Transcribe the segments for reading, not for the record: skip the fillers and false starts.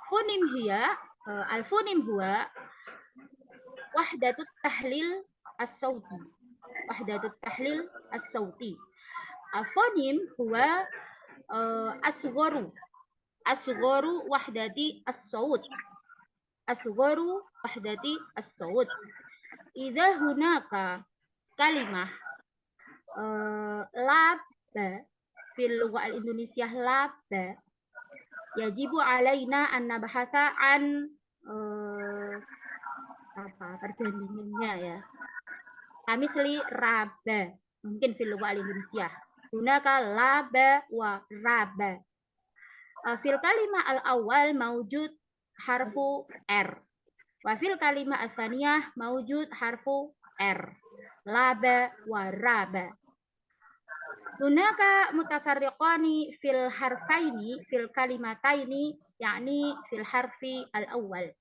Fonim hiya al-fonim huwa wahdatut tahlil as-sauti. Wahdatut tahlil as-sauti. Al-fonim huwa asgharu wahdati as-saut. Asgharu wahdati as-saut. Idza hunaka kalimah labba fil lughah al-Indonesiah labba yajibu alaina an nabhatha an perbandingannya ya. Kamitsli raba mungkin fil lughah al-Indonesiah. Hunaka laba wa raba. Fil kalimah al-awwal mawjud harfu R. Wa fil kalimah as-saniyah mawjud harfu R. Laba wa raba. Hunaka mutafarriqani fil harfaini fil kalimataini yakni fil harfi al-awwal.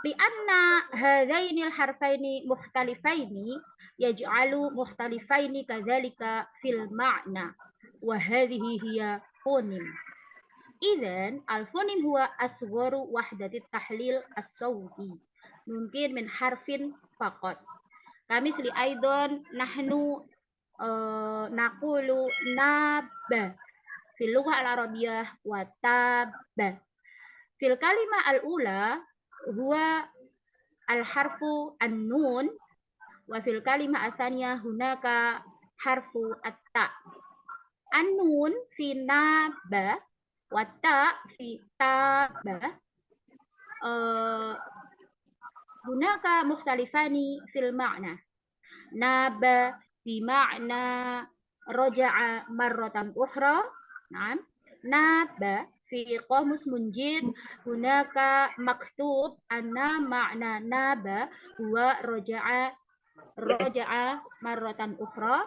Lianna hadaini al-harfaini mukhtalifaini yaj'alu mukhtalifaini kadzalika fil ma'na wa hadhihi hiya fonim. Idzan al-fonim huwa asgharu wahdati tahlil as-sawti. Mungkin min harfin faqat. Kamitsli aidan nahnu naqulu nabba fil lughah al-arabiyyah wa tabba. Fil kalimah al-ula huwa al-harfu an-nun wa fil kalimah as-saniyah hunaka harfu at-ta. An-nun fi nabba wa ta fi tabba hunaka mukhtalifani fil ma'na. Naba bima'na raja'a marratan ukhra. Naam. Naba fi qamus munjid hunaka maktub anna ma'na naba huwa raja'a marratan ukhra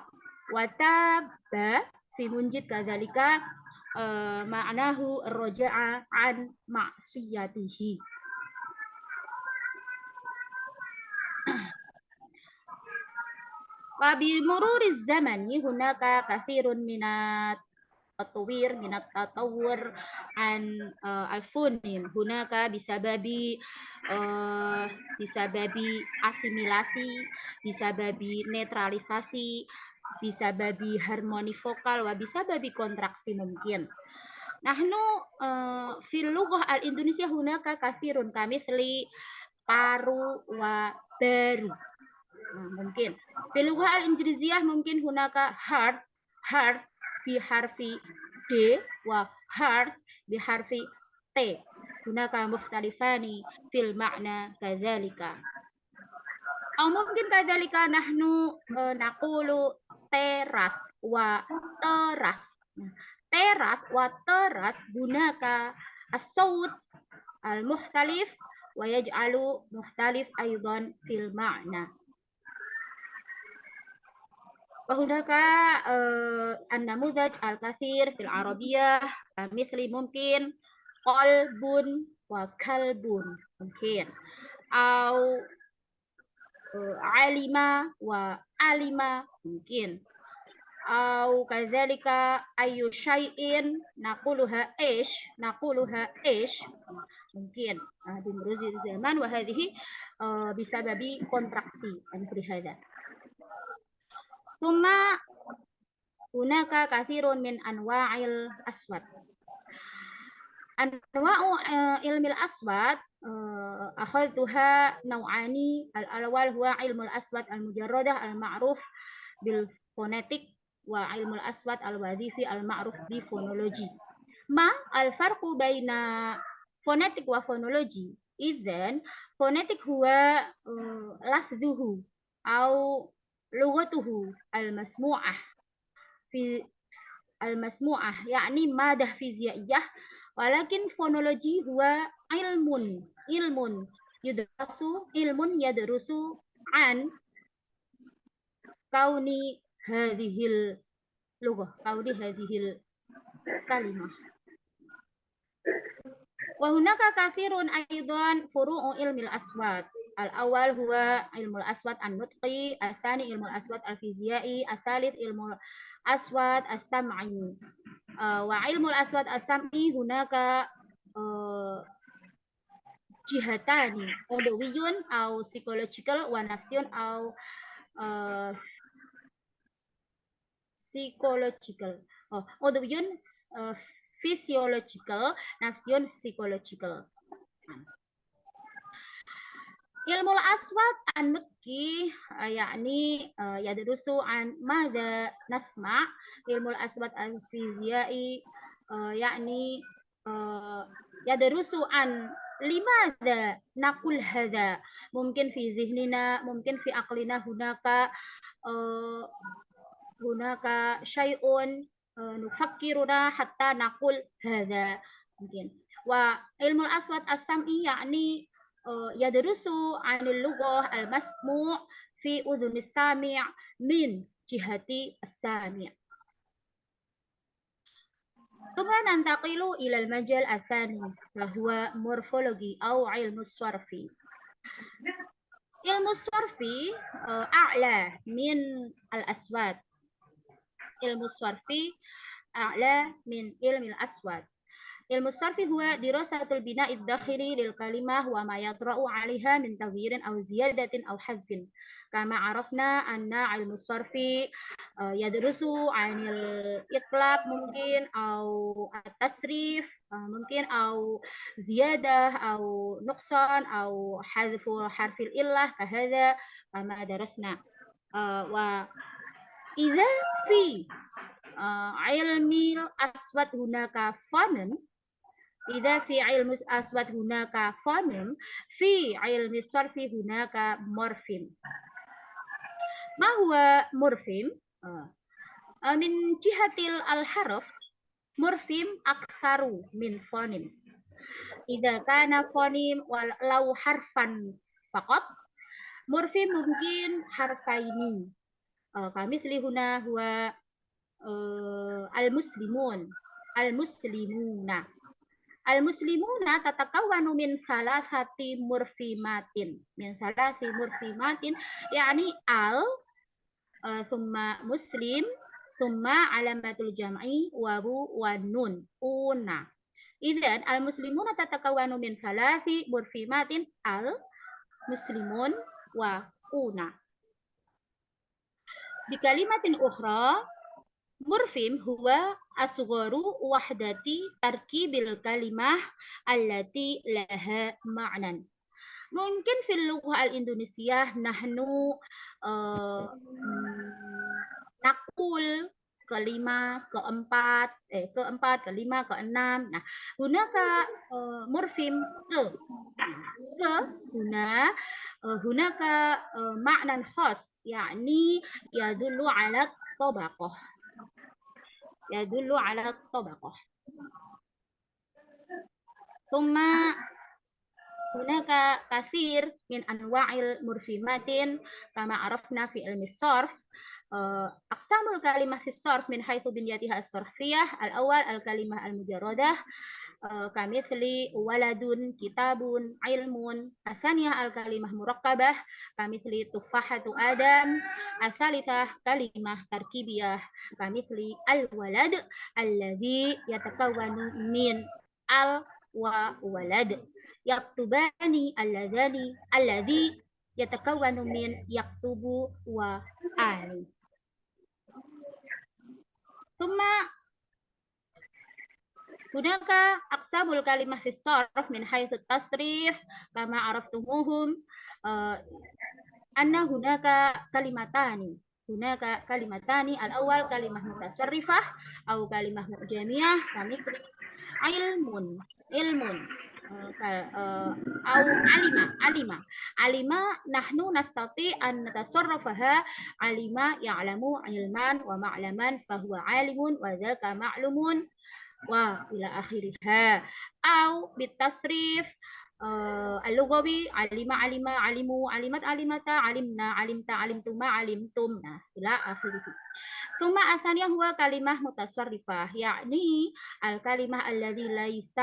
wa tabba fi munjid kadzalika ma'nahu raja'a an ma'siyatihi. Wa bi mururiz zamani hunaka katsirun minat tatawwur an al-fonim hunaka bisababi asimilasi, bisababi netralisasi, bisababi harmoni vokal, wa bisababi kontraksi mungkin. Nahnu fil lughah al-Indonesia hunaka katsirun kamitsli paru wa baru. Mungkin fil lughah al-Injiliziyah mungkin hunaka hard bi harfi D wa hard bi harfi T. Hunaka mukhtalifani fil ma'na kadzalika. Atau mungkin kadzalika nahnu naqulu teras wa teras. Teras wa teras hunaka as-saut al-mukhtalif wa yaj'alu mukhtalif aidan fil ma'na. وهناك النموذج الكثير في العربية مثل ممكن قلب وكلب ممكن أو علم وعلم ممكن أو كذلك أي شيء نقولها إيش ممكن بمرور الزمان وهذه بسبب kontraksi مثل هذا. ثم هناك كثير من أنواع الأصوات. أنواع علم الأصوات أخذتها نوعان. الأول هو علم الأصوات المجردة المعروف بالفونيتيك وعلم الأصوات الوظيفي المعروف بفونولوجي. ما الفرق بين فونيتيك وفونولوجي؟ إذن فونيتيك هو لفظه أو لغته المسموعة يعني مادة فيزيائية. ولكن فونولوجي هو علم يدرس عن كون هذه اللغة كون هذه الكلمة. وهناك كثير أيضا فروع علم الأصوات. الأول هو علم الأصوات النطقي، الثاني علم الأصوات الفيزيائي، الثالث علم الأصوات السمعي. وعلم الأصوات السمعي هناك جهتان عضوي أو psychological ونفسي أو psychological. عضوي physiological, نفسي psychological. علم الأصوات النطقي يعني يدرس عن ماذا نسمع. علم الأصوات الفيزيائي يعني يدرس عن لماذا نقول هذا. ممكن في ذهننا، ممكن في عقلنا هناك شيء نفكرنا حتى نقول هذا ممكن. وعلم الأصوات السمعي يعني يدرس عن اللغة المسموع في أذن السامع من جهة السامع. ثم ننتقل إلى المجال الثاني وهو مورفولوجي أو علم الصرف. علم الصرف أعلى من الأصوات. علم الصرف أعلى من علم الأصوات. علم الصرف هو دراسة البناء الداخلي للكلمة وما يطرأ عليها من تغيير أو زيادة أو حذف. كما عرفنا أن علم الصرف يدرس عن الإقلاب ممكن أو التصريف ممكن أو زيادة أو نقصان أو حذف حرف العلة كهذا كما درسنا. وإذا في علم الأصوات هناك فونم، إذا في علم الأصوات هناك فونم، في علم الصرف هناك مورفيم. ما هو مورفيم؟ من جهة الحرف مورفيم أكثر من فونيم. إذا كان فونيم ولو حرفا فقط، مورفيم ممكن حرفين كمثل هنا هو المسلمون. المسلمون تتكون من ثلاثة مورفيمات. يعني ثم مسلم ثم علامة الجمع واو والنون أونا. إذن المسلمون تتكون من ثلاث مورفيمات المسلمون وأونا. بكلمة أخرى مورفيم هو أصغر وحدة تركيب الكلمة التي لها معنى. ممكن في اللغة الإندونيسية نحن نقول kelima, keempat, kelima, keenam. Nah, hunaka morfim ke. Ke hunaka makna khas, yani yadullu ala tabaqah. ثم هناك كثير من أنواع المورفيمات كما عرفنا في علم الصرف. أقسام الكلمة في الصرف من حيث بنيتها الصرفية. الأول الكلمة المجردة كمثل ولد، كتاب، علم. الثانية الكلمة مركبة كمثل تفاحة آدم. الثالثة كلمة تركيبية كمثل الولد الذي يتكون من ال وولد. يكتبان اللذان الذي يتكون من يكتب وآل. ثم هناك أقسام الكلمة في الصرف من حيث التصريف كما عرفتموهم أن هناك كلمتان. الأول كلمة متصرفة أو كلمة معجمية كمثل علم أو علم نحن نستطيع أن نتصرفها. علم يعلم علمان ومعلمان فهو عالم وذاك معلوم وإلى آخرها. أو بالتصريف اللغوي علم علموا علمت علمتا علمنا علمت علمتما علمتم إلى آخره. ثم الثانية هو كلمة متصرفة يعني الكلمة التي ليس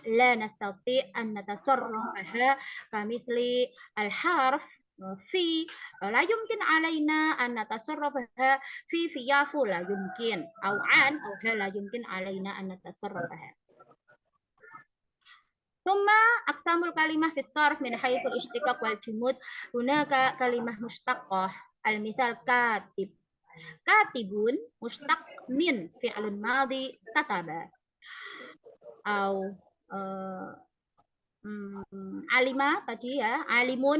لا نستطيع أن نتصرفها كمثل الحرف في لا يمكن علينا أن نتصرفها في يافو لا يمكن أو عن أو لا يمكن علينا أن نتصرفها. ثم أقسام الكلمة في الصرف من حيث الاشتقاق والجمود. هناك كلمة مشتقة. المثال كاتب. كاتب مشتق من فعل ماضي كتب. أو alima tadi ya, alimun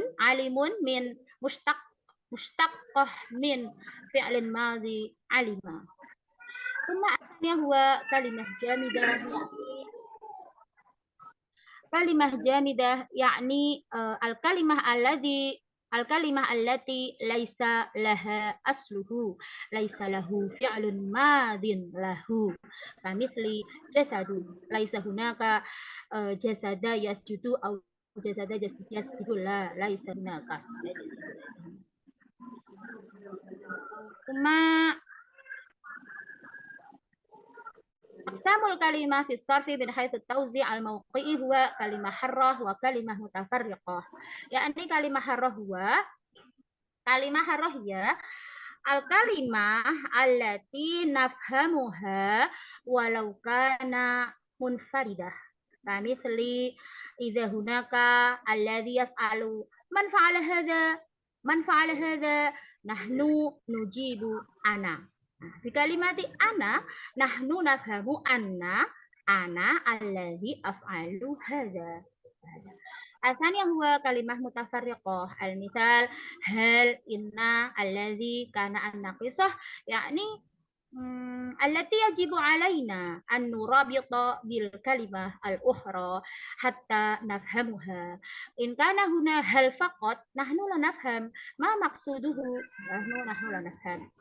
min mushtaqah min fi'lin madhi alima. ثم asalnya huwa kalimah jamidah, kalimah jamidah yakni al-kalimah allati laisa laha asluhu, laisa lahu fi'lun madin lahu. Kamithli jasadun, laisa hunaka jasada yasjudu au jasada yasjudu, la laisa hunaka. Kuma أقسام الكلمة في الصرف من حيث التوزيع الموقعي هو كلمة حرة وكلمة متفرقة. يعني كلمة حرة هي الكلمة التي نفهمها ولو كان منفردة. كمثل إذا هناك الذي يسأل من فعل هذا نحن نجيب أنا. Di kalimat ana nahnu nafhamu ana alladhi af'alu hadza. Asalnya huwa kalimah mutafarriqah. Al-misal hal inna alladhi kana an-naqisah, yakni allati yajibu alaina an nurabita bil kalimah al-ukhra hatta nafhamuha. In kana huna hal faqat nahnu la nafham ma maqsuduhu, nahnu la nafham.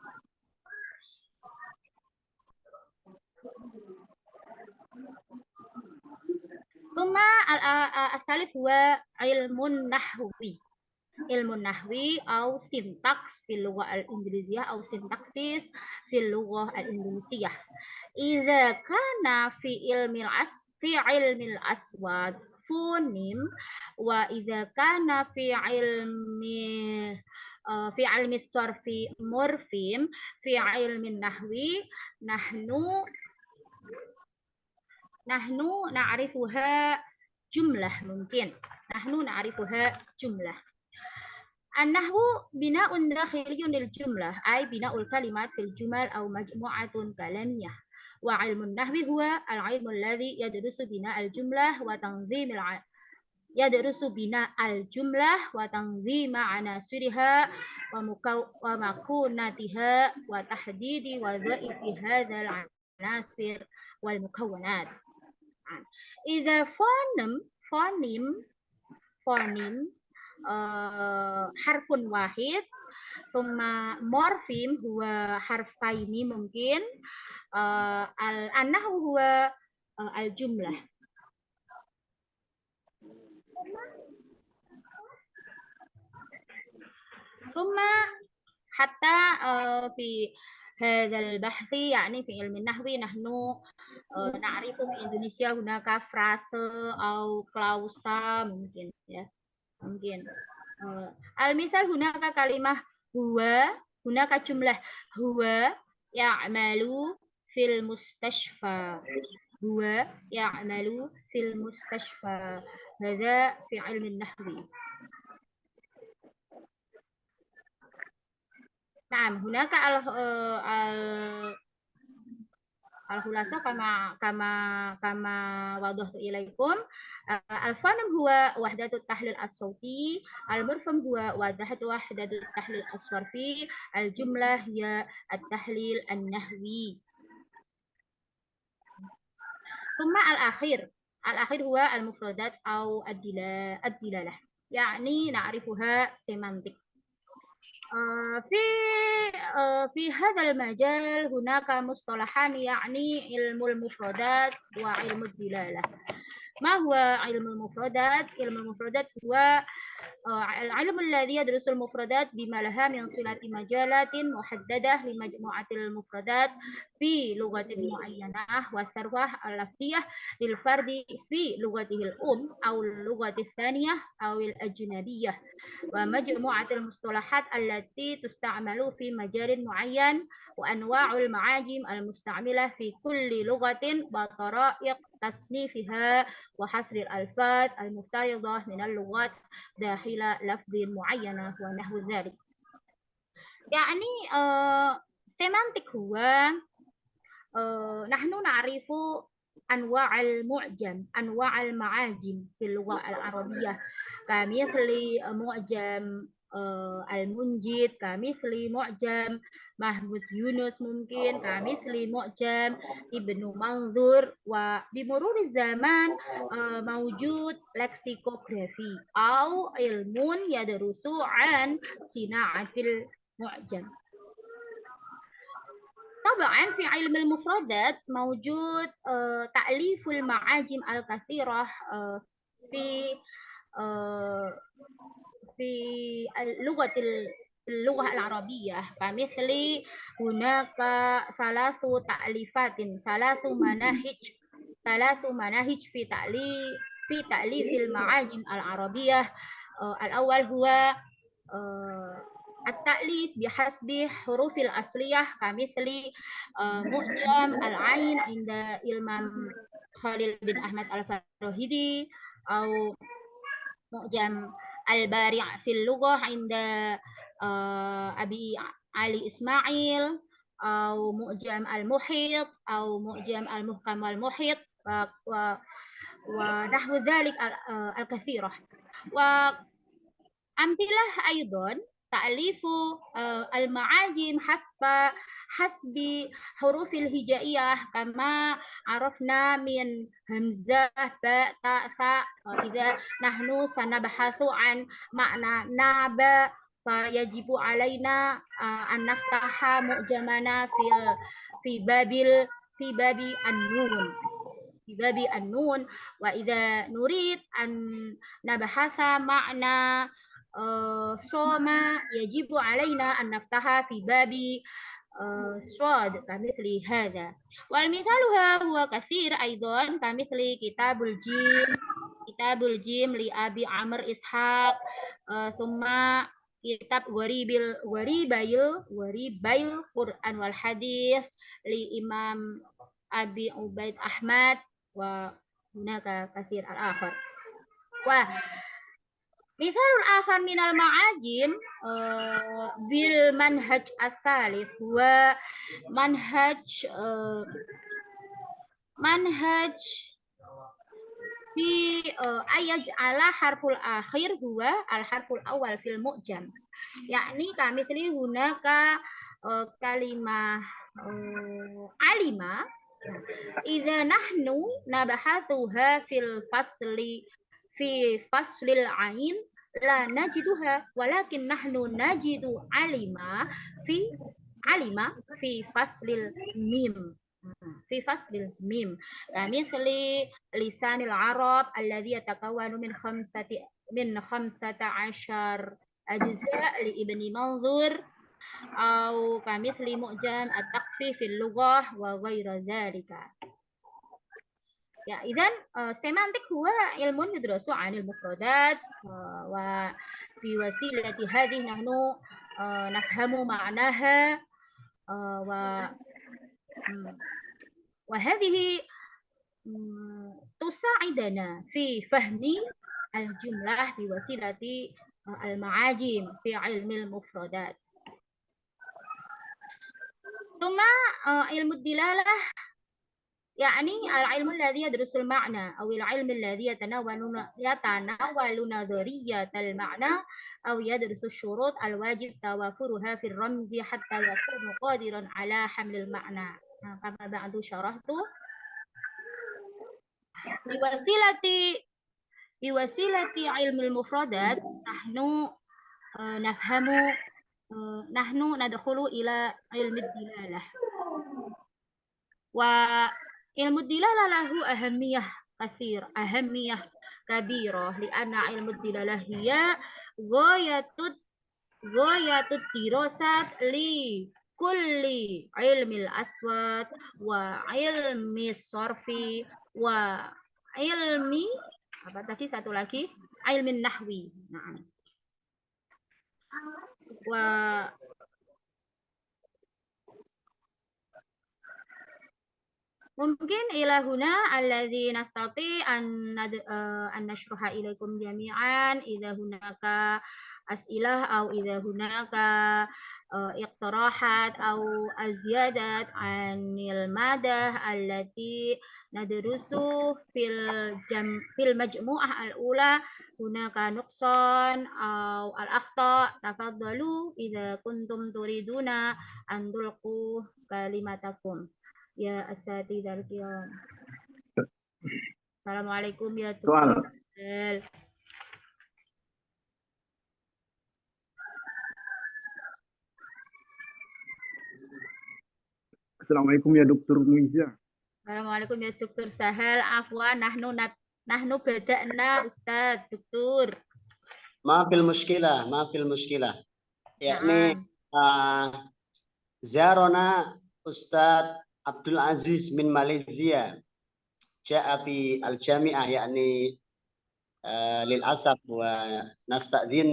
ثم الثالث هو علم النحوي. علم النحوي أو سينتاكس في اللغة الإنجليزية أو سينتاكسيس في اللغة الإندونيسية. إذا كان في علم الأصوات فونيم، وإذا كان في علم الصرف مورفيم، في علم النحو نحن نعرفها جملة. ممكن نحن نعرفها جملة. النحو بناء داخلي للجملة، أي بناء الكلمات في الجمل أو مجموعة كلامية. وعلم النحو هو العلم الذي يدرس بناء الجملة وتنظيم عناصرها ومكوناتها وتحديد وظائف هذا العناصر والمكونات. إذا فونيم حرف واحد، ثم مورفيم هو حرفين ممكن، النحو هو الجملة. ثم حتى في هذا البحث يعني في علم النحو نحن نعرف في Indonesia هناك frase أو klausa mungkin ya, mungkin. المثال هناك كلمة هو، هناك جملة هو يعمل في المستشفى، هو يعمل في المستشفى. هذا في علم النحو. نعم هناك الخلاصة كما وضحت إليكم. الفونيم هو وحدة التحليل الصوتي، المورفيم هو وحدة التحليل الصرفي، الجملة هي التحليل النحوي. ثم الأخير هو المفردات أو الدلالة، يعني نعرفها سيمانتيك. في هذا المجال هناك مصطلحان يعني علم المفردات وعلم الدلالة. ما هو علم المفردات؟ علم المفردات هو العلم الذي يدرس المفردات بما لها من صلة مجالات محددة لمجموعة المفردات في لغة معينة، والثروة اللفظية للفرد في لغته الأم أو اللغة الثانية أو الأجنبية، ومجموعة المصطلحات التي تستعمل في مجال معين، وأنواع المعاجم المستعملة في كل لغة وطرائق تصنيفها وحصر الألفاظ المفترضة من اللغات داخل لفظ معينة ونحو ذلك. يعني سيمانتك هو نحن نعرف أنواع المعجم، أنواع المعاجم في اللغة العربية، كمثل معجم المنجد، كمثل معجم محمود يونس، ممكن كمثل معجم ابن منظور. وبمرور الزمان موجود لكسيكوغرافي أو علم يدرس عن صناعة المعجم. طبعا في علم المفردات موجود تأليف المعاجم الكثيرة في في اللغة العربية، كمثل هناك ثلاث تأليفات، ثلاث مناهج في تأليف المعاجم العربية. الأول هو التأليف بحسب حروف الأصلية، كمثل معجم العين عند الإمام خليل بن أحمد الفراهيدي، أو معجم البارع في اللغة عند أبي علي إسماعيل، أو معجم المحيط، أو معجم المحكم والمحيط، ونحو ذلك الكثيرة. وأمثلة أيضا تأليف المعاجم حسب حروف الهجائية، كما عرفنا من همزة، باء، تاء، ثاء. إذا نحن سنبحث عن معنى ناب، فيجب علينا أن نفتح معجمنا في باب النون، في باب النون. وإذا نريد أن نبحث معنى صوم، يجب علينا أن نفتح في باب صاد، كمثل هذا. والمثال هو كثير أيضا، كمثل كتاب الجيم لأبي عمرو إسحاق، ثم كتاب وريبيل القرآن والحديث لإمام أبي عبيد أحمد، وهناك كثير الآخر. مثال آخر من المعاجم بالمنهج الثالث هو منهج في أن يجعل حرف الآخر هو الحرف الأول في المعجم. يعني كمثل هناك كلمة علمة، إذا نحن نبحثها في فصل العين لا نجدها، ولكن نحن نجد علمة في فصل الميم، مثل لسان العرب الذي يتكون من 15 أجزاء لابن منظور، أو كمثل معجم التقفي في اللغة وغير ذلك. إذن سيمانتك هو علم يدرس عن المفردات، وفي وسيلة هذه نحن نفهم معناها، وهذه تساعدنا في فهم الجملة بوسيلة المعاجم في علم المفردات. ثم علم الدلالة، يعني العلم الذي يدرس المعنى، أو العلم الذي يتناول نظرية المعنى، أو يدرس الشروط الواجب توافرها في الرمز حتى يكون قادرا على حمل المعنى، كما بعد شرحت. بوسيلة علم المفردات نحن ندخل إلى علم الدلالة. وعلم الدلالة له أهمية كبيرة، لأن علم الدلالة هي غاية الدراسة لكل علم الأصوات وعلم الصرف وعلم علم النحو. نعم. ممكن إلى هنا الذي نستطيع أن نشرح إليكم جميعا. إذا هناك أسئلة أو إذا هناك اقتراحات أو زيادة عن المادة التي ندرس في المجموعة الأولى، هناك نقصان أو الأخطاء، تفضلوا إذا كنتم تريدون أن تلقوا كلماتكم يا أساتذة الكرام. Assalamualaikum ya Dr. Soal. Sahel. Assalamualaikum ya Dr. Muiza. Assalamualaikum ya Dr. Sahel. Afwan, nahnu bada'na Ustaz Dr. ما في المشكلة ما في المشكلة يعني زارنا أستاذ عبد العزيز من ماليزيا جاء في الجامعة يعني للأسف ونستأذن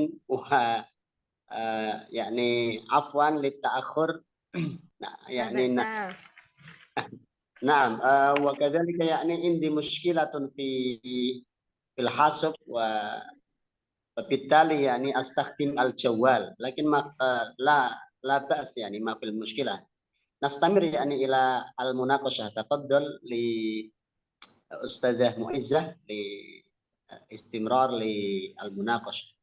يعني عفوا للتأخر يعني نعم وكذلك يعني عندي مشكلة في الحاسب وبالتالي يعني أستخدم الجوال لكن ما لا بأس يعني ما في المشكلة نستمر يعني إلى المناقشة تفضل لأستاذة معزة لاستمرار للمناقشة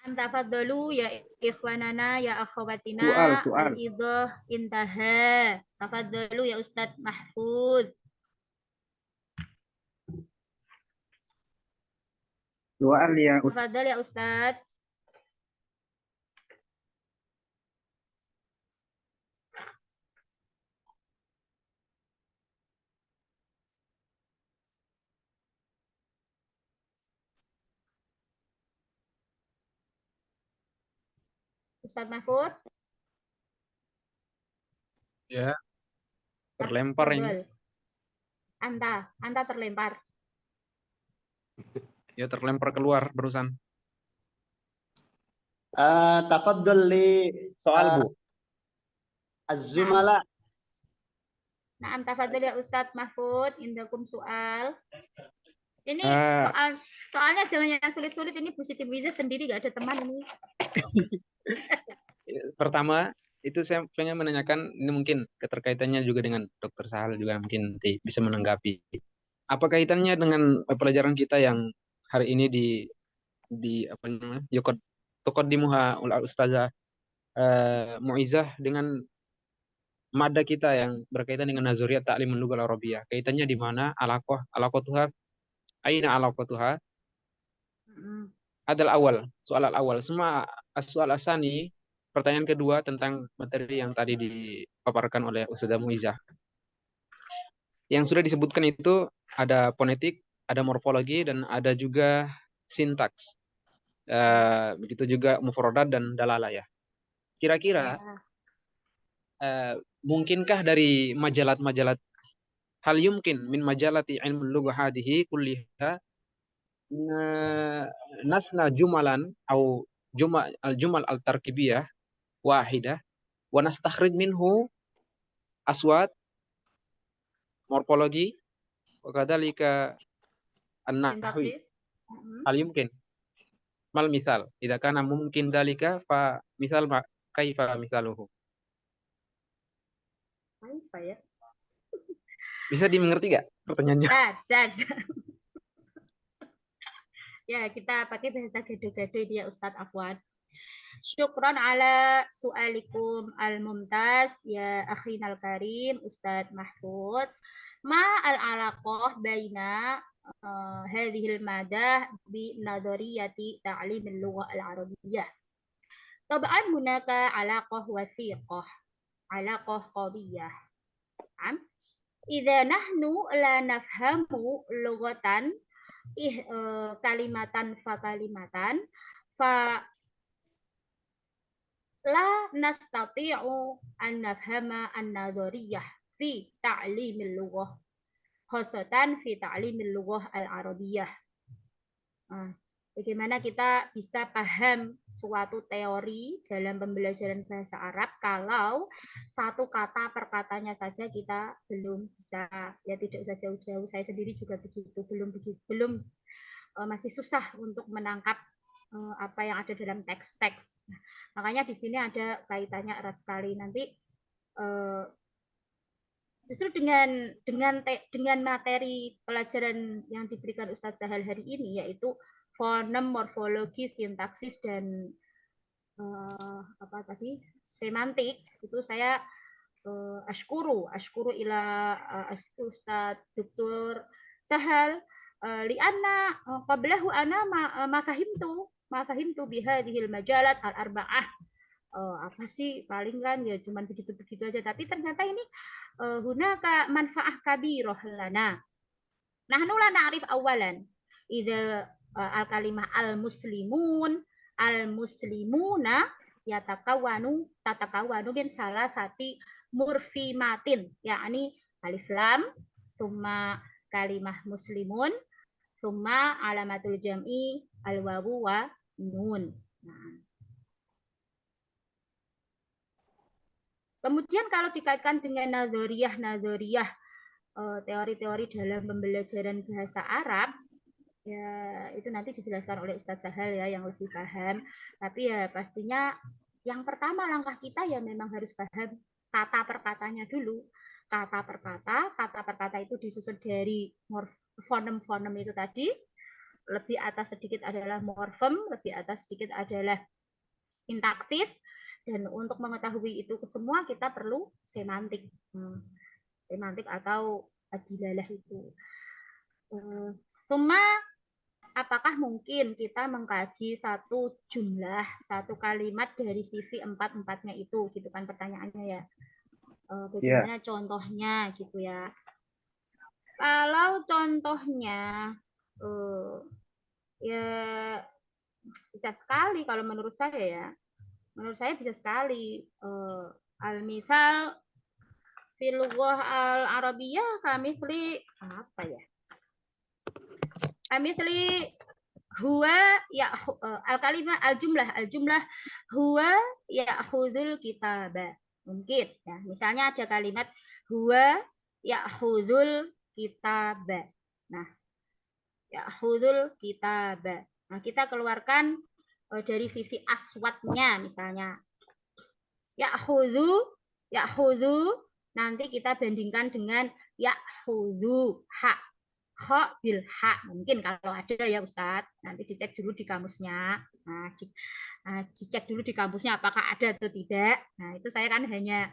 تفضلوا يا إخواننا يا أخواتنا. Soal. الإيضاح انتهى. تفضلوا يا أستاذ محفوظ. Soal ya تفضل يا أستاذ. Ustadz Mahfud. Ya, terlempar ini. Anta terlempar. Ya, terlempar keluar barusan. تفضل Soal, Bu. الزملاء. Nah, tafadhol ya Ustadz Mahfud, indakum soal. Ini soalnya jangan yang sulit-sulit, ini Bu Siti Muiza sendiri gak ada teman ini. Pertama, itu saya pengen menanyakan, ini mungkin keterkaitannya juga dengan Dr. Sahal juga mungkin nanti bisa menanggapi. Apa kaitannya dengan pelajaran kita yang hari ini di apa namanya? Tuqaddimuha Ustazah Muizzah dengan mada kita yang berkaitan dengan nazariyat ta'lim al-lughah al-arabiyyah. Kaitannya di mana? Alaqatuha aina alaqatuha? Adal awal, soal awal. Semua soal asani, pertanyaan kedua tentang materi yang tadi dipaparkan oleh Ustazah Muizzah. Yang sudah disebutkan itu ada fonetik, ada morfologi, dan ada juga sintaks. Begitu juga mufradat dan dalalah ya. Kira-kira mungkinkah dari majalat-majalat hal yumkin min majalati ilmu lughah hadhihi kulliha nasna jumalan atau jumal al-tarkibiyah wahidah wa nastakhrij minhu aswat morfologi wa kadzalika an-nahwi hal yumkin mal misal idza kana mumkin dzalika fa misal kaifa misaluhu. Apa ya? Bisa dimengerti gak pertanyaannya? Bisa. Ya, kita pakai bahasa gado-gado dia Ustadz Afwan. Syukran ala su'alikum al-mumtaz ya akhinal karim Ustadz Mahfud. Ma al-alaqah baina hadhil madah bi nadariyati ta'lim al-lughah al-arabiyyah. Tab'an hunaka alaqah wasiqah, alaqah qawiyah. Idza nahnu la nafhamu lughatan kalimatan fa kalimatan fa la nastati'u an nafhama an-nadhariyah fi ta'limil lughah khasatan fi ta'limil lughah al-arabiyyah. Bagaimana kita bisa paham suatu teori dalam pembelajaran bahasa Arab kalau satu kata per katanya saja kita belum bisa, ya tidak usah jauh-jauh, saya sendiri juga begitu, belum masih susah untuk menangkap apa yang ada dalam teks-teks. Nah, makanya di sini ada kaitannya erat sekali. Nanti justru dengan materi pelajaran yang diberikan Ustadz Zahal hari ini, yaitu fonem, morfologi, sintaksis, dan apa tadi, semantik, itu saya ashkuru ila Ustadz Dr. Sahal lianna qablahu ana ma fahimtu bihadhil majalat al-arba'ah. Apa sih, paling kan ya cuman begitu-begitu aja, tapi ternyata ini hunaka manfaah kabirah lana. Nahnu la na'rif awalan idza al-kalimah al-muslimuna tatakawanu min salah sati murfimatin, yakni alif lam, summa kalimah muslimun, summa alamatul jam'i al-wawu wa nun. Nah, kemudian kalau dikaitkan dengan nazariyah teori-teori dalam pembelajaran bahasa Arab, ya itu nanti dijelaskan oleh Ustadz Sahal ya yang lebih paham. Tapi ya pastinya yang pertama langkah kita ya memang harus paham kata per katanya dulu. Kata per kata itu disusun dari fonem-fonem itu tadi. Lebih atas sedikit adalah morfem, lebih atas sedikit adalah sintaksis. Dan untuk mengetahui itu semua kita perlu semantik. Semantik atau adilalah itu. Cuma apakah mungkin kita mengkaji satu jumlah, satu kalimat dari sisi empat-empatnya itu, gitu kan pertanyaannya ya. Bagaimana contohnya gitu ya. Kalau contohnya ya bisa sekali kalau menurut saya ya. Menurut saya bisa sekali. Al-misal fil lughah al-arabiyah kamitsli apa ya? Kamitsli huwa ya al-kalimah al-jumlah huwa ya'khudul kitaba. Mungkin ya, misalnya ada kalimat huwa ya'khudul kitaba. Nah, ya'khudul kitaba. Nah, kita keluarkan dari sisi aswatnya misalnya. Ya'khudhu nanti kita bandingkan dengan ya'khudhu ha. Ha bil ha. Mungkin kalau ada ya Ustadz, nanti dicek dulu di kamusnya. Nah, dicek dulu di kamusnya apakah ada atau tidak. Nah, itu saya kan hanya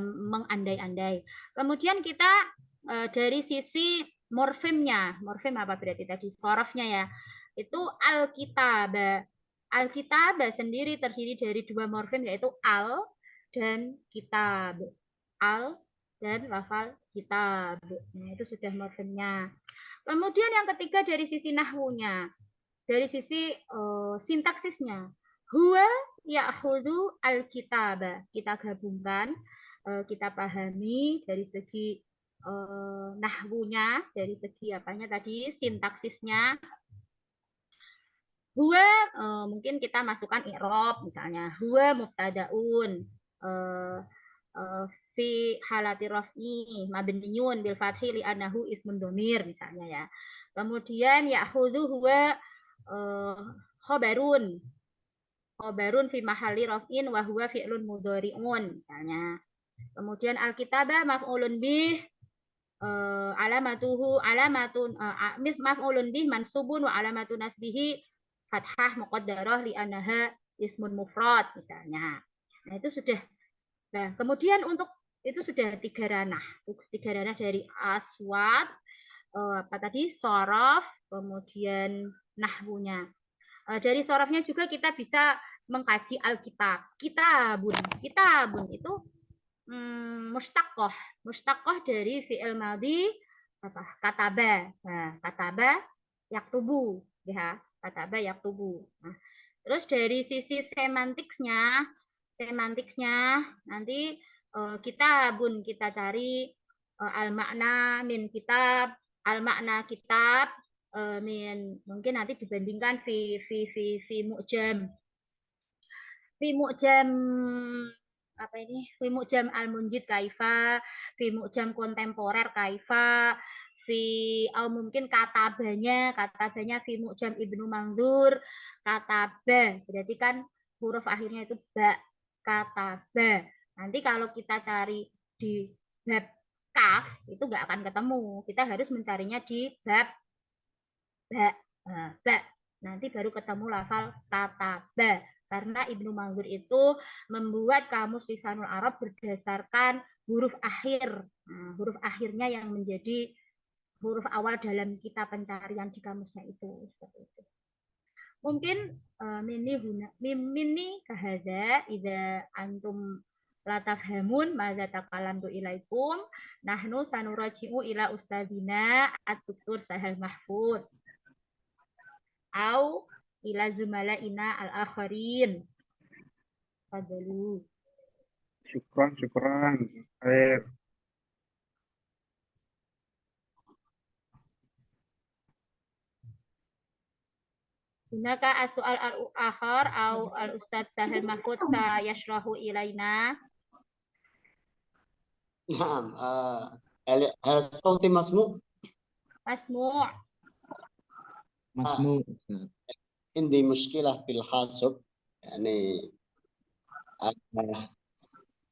mengandai-andai. Kemudian kita dari sisi morfemnya, morfem apa berarti tadi? Sorofnya ya. Itu al-kitabah. Al-kitabah sendiri terdiri dari dua morfem, yaitu al dan kitab. Al dan lafal kitab. Nah, itu sudah morfemnya. Kemudian yang ketiga dari sisi nahwunya. Dari sisi sintaksisnya. Huwa ya'khudhu al-kitaba. Kita gabungkan, kita pahami dari segi nahwunya, dari segi apanya tadi, sintaksisnya. Huwa mungkin kita masukkan i'rab misalnya. Huwa mubtadaun fi halati raf'i mabniyun bil fathi li annahu ismun dhamir misalnya ya. Kemudian ya'khudhu huwa khabarun fi mahalli raf'in wa huwa fi'lun mudhari'un misalnya. Kemudian al-kitabah maf'ulun bih alamatun maf'ulun bih mansubun wa alamatu nasbihi fathah muqaddarah li annaha ismun mufrad misalnya. Nah, itu sudah. Nah, kemudian untuk itu sudah tiga ranah dari aswat, apa tadi, sorof, kemudian nahwunya. Dari sorofnya juga kita bisa mengkaji alkitab. Kitabun itu mustaqoh dari fi'il madhi apa? Kataba. Nah, kataba yaktubu ya, kataba yaktubu. Nah, terus dari sisi semantiknya nanti kitabun kita cari al-makna min kitab, al-makna kitab, mungkin nanti dibandingkan fi mu'jam apa ini, fi mu'jam al-munjid kaifa, fi mu'jam kontemporer kaifa, atau mungkin katabanya fi mu'jam Ibnu Mandur kataba, berarti kan huruf akhirnya itu ba, kataba. Nanti kalau kita cari di bab kaf itu nggak akan ketemu, kita harus mencarinya di bab ba. Nah, ba nanti baru ketemu lafal kataba, karena Ibnu Mandur itu membuat kamus Lisanul Arab berdasarkan huruf akhir. Nah, huruf akhirnya yang menjadi huruf awal dalam kita pencarian di kamusnya itu. Seperti itu. Mungkin mini kahada idza antum la tafhamun madza taqalamtu ilaikum nahnu sanuraji'u ila ustadzina at-Duktur Sahal Mahfud au ila zumalaina al-akharin. Fadlu. Syukran. Khair. Hunaka as-su'al al-akhar au al-Ustadz Sahal Mahfud sayashrahu ilaina. نعم هل الصوت مسموع؟ Masmu'. Masmu. عندي مشكلة في الحاسب يعني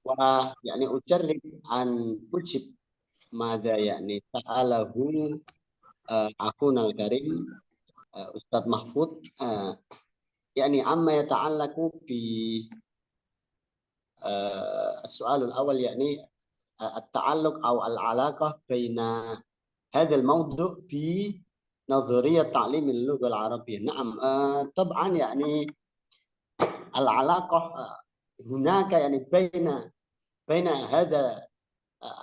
ويعني أجرب أن أجب ماذا يعني سأله أخونا الكريم أستاذ محفوظ يعني عما يتعلق بالسؤال الأول يعني التعلق أو العلاقة بين هذا الموضوع بنظرية تعليم اللغة العربية. نعم طبعا يعني العلاقة هناك يعني بين هذا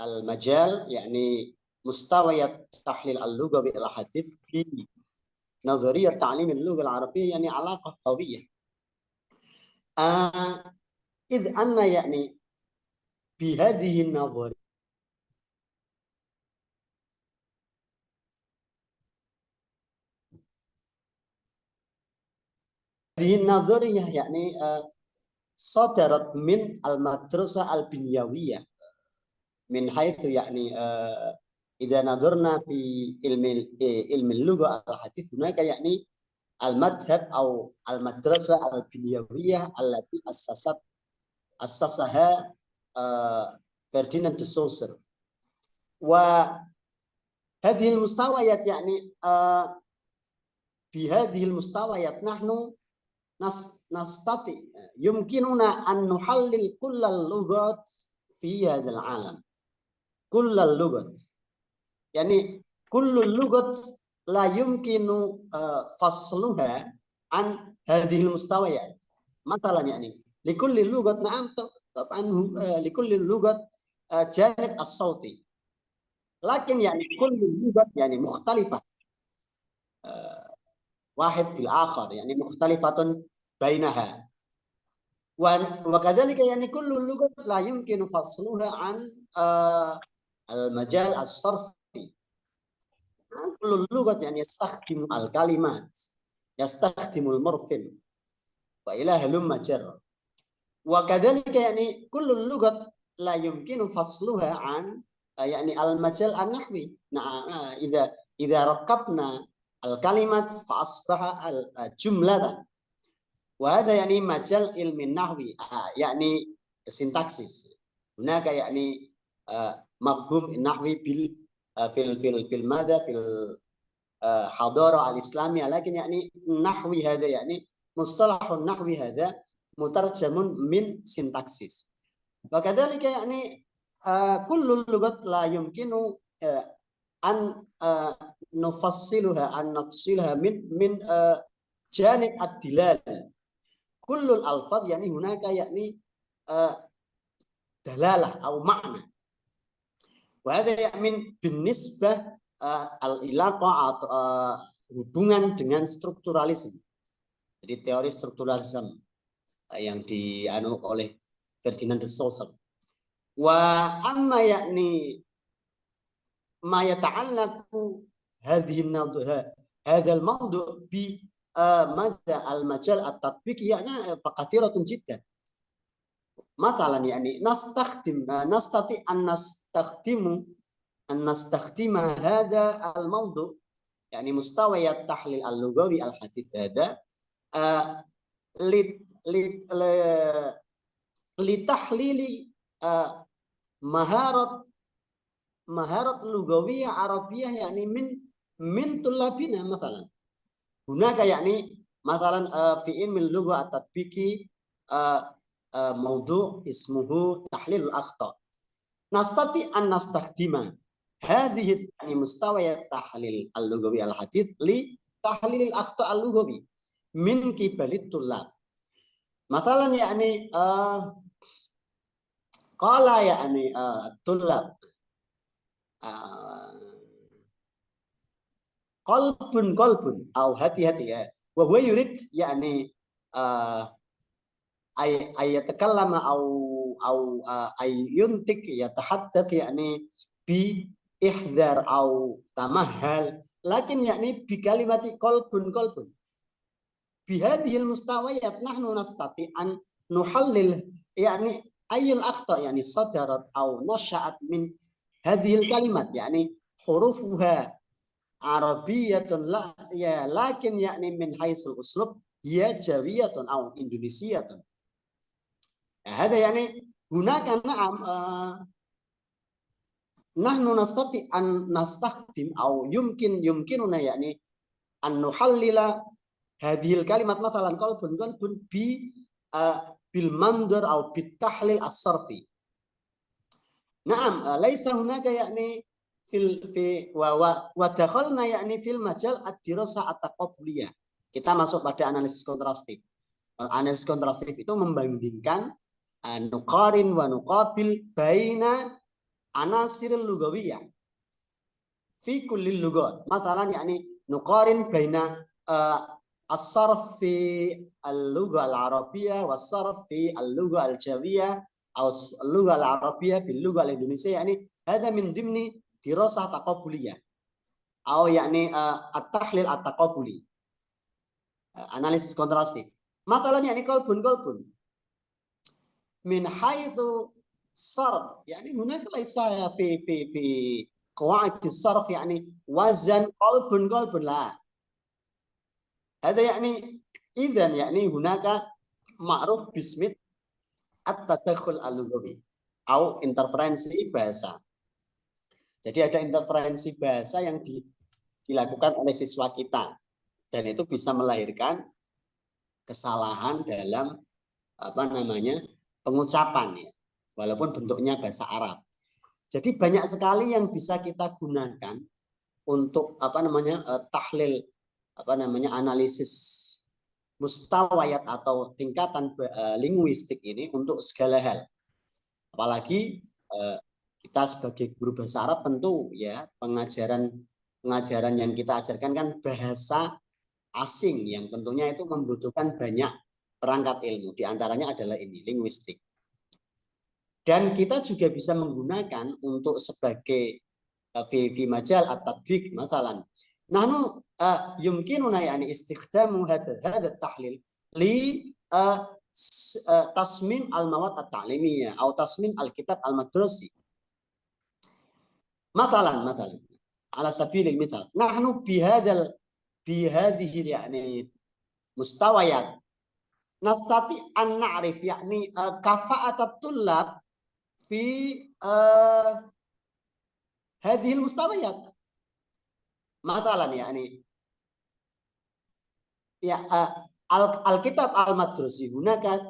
المجال يعني مستويات تحليل اللغة والحديث في نظرية تعليم اللغة العربية يعني علاقة قوية. إذ أن يعني بهذه النظرية يعني صدرت من المدرسة البنيوية من حيث يعني إذا نظرنا في علم اللغة الحديث هناك يعني المذهب أو المدرسة البنيوية التي أسسها فرديناند دي سوسر. وهذه المستويات يعني في هذه المستويات نحن نستطيع يمكننا أن نحلل كل اللغات في هذا العالم، كل اللغات يعني كل اللغات لا يمكن فصلها عن هذه المستويات. مثلا يعني لكل لغة نعم طبعا لكل لغة جانب الصوتي، لكن يعني كل اللغات يعني مختلفة واحد بالآخر يعني مختلفة بينها، وكذلك يعني كل اللغة لا يمكن فصلها عن المجال الصرفي. كل اللغة يعني يستخدم الكلمات، يستخدم المرفل وإلى هلم جر، وكذلك يعني كل اللغة لا يمكن فصلها عن يعني المجال النحوي. إذا ركبنا الكلمات فأصبح جملة، وهذا يعني مجال علم النحو يعني السنتاكسيس. هناك يعني مفهوم النحوي في الماذا في الحضارة الإسلامية، لكن يعني النحوي هذا يعني مصطلح النحوي هذا مترجم من سنتاكسيس. وكذلك يعني كل اللغات لا يمكن أن نفصلها أن نفصلها من جانب الدلالة. كل الألفاظ يعني هناك يعني دلالة أو معنى، وهذا يعني بالنسبة العلاقة hubungan dengan strukturalisme. Jadi teori strukturalisme yang dianu oleh Ferdinand de Saussure. Wa amma yakni ma yata'allaqu هذا الموضوع بماذا المجال التطبيقي يعني فكثيرة جدا. مثلا يعني نستطيع أن نستخدم هذا الموضوع يعني مستوى التحليل اللغوي الحديث هذا لتحليل مهارة لغوية عربية يعني من طلابنا. مثلا هناك يعني مثلا في علم اللغة التطبيقي موضوع اسمه تحليل الأخطاء. نستطيع أن نستخدم هذه يعني مستوى التحليل اللغوي الحديث لتحليل الأخطاء اللغوي من قبل الطلاب. مثلا يعني قال يعني الطلاب قلب أو هاتي وهو يريد يعني أي يتكلم أو أي ينطق يتحدث يعني بإحذار أو تمهل، لكن يعني بكلمة قلب. بهذه المستويات نحن نستطيع أن نحلل يعني أي الأخطاء يعني صدرت أو نشأت من هذه الكلمات، يعني حروفها عربية لكن يعني من حيث الأسلوب هي جاوية أو إندونيسية. هذا يعني هناك نعم نحن نستطيع أن نستخدم أو يمكننا يعني أن نحلل هذه الكلمات مثلا قلب بالمنظر أو بالتحليل الصرفي. نعم ليس هناك يعني ودخلنا يعني في المجال الدراسة التقابلية. Kita masuk pada analisis kontrastif. Analisis kontrastif itu membandingkan nuqarin wa nuqabil baina anasir lugawiyah fi kulli lugat. Masalan yani nuqarin baina as-sarf fi al-lugha al-arabiyyah was-sarf fi al-lugha al-jawiyah أو اللغة العربية باللغة الإندونيسية. يعني هذا من ضمن دراسة تقابلية أو يعني التحليل التقابلي أناليسيس كونتراستيف. مثلا يعني قلب من حيث الصرف يعني هناك ليس في قواعد الصرف يعني وزن قلب لا. هذا يعني إذن يعني هناك معروف باسم at-tadakhul al-lughawi atau interferensi bahasa. Jadi ada interferensi bahasa yang dilakukan oleh siswa kita dan itu bisa melahirkan kesalahan dalam pengucapan ya, walaupun bentuknya bahasa Arab. Jadi banyak sekali yang bisa kita gunakan untuk tahlil analisis mustawayat atau tingkatan linguistik ini untuk segala hal. Apalagi kita sebagai guru bahasa Arab tentu ya pengajaran yang kita ajarkan kan bahasa asing yang tentunya itu membutuhkan banyak perangkat ilmu. Di antaranya adalah ini linguistik. Dan kita juga bisa menggunakan untuk sebagai fi majal at-tatbiq masalan. Nahnu yumkinuna yani istikhdamu hadha at-tahlil li tasmim al-mawad at-ta'limiyah atau tasmim al-kitab al-madrasi. Masalan ala sabilil mithal nahnu bihadhihi yani mustawayat nastati an na'rif yani kafa'at at-tullab fi hadhihi al-mustawayat. Masalan yani ya al-kitab al-madrasi hunaka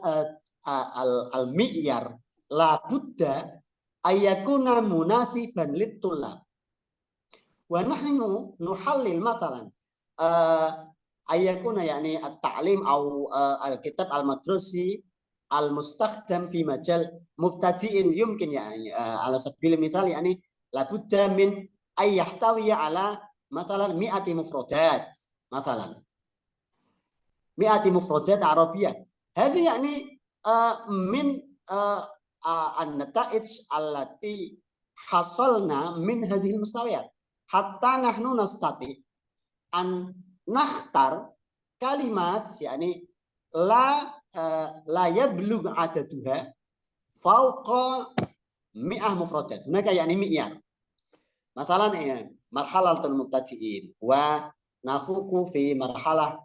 al-mi'yar la budda ayakuna munasiban lit-tullab wa nahnu nuhallil masalan ayakuna yani at-ta'lim atau al-kitab al-madrasi al-mustakhdam fi majal mubtadi'in yumkin yani ala sabil misal yani la budda min ay yahtawi ala مثلا 100 مفردات مثلا 100 مفردات عربية. هذه يعني من النتائج التي حصلنا من هذه المستويات حتى نحن نستطيع أن nakhtar kalimat yakni la yablugh adaduha fauqa mi'ah mufradat. Hunaka yakni mi'yar. Masalan marhalatul mubtadi'in wa nafuku fi marhalah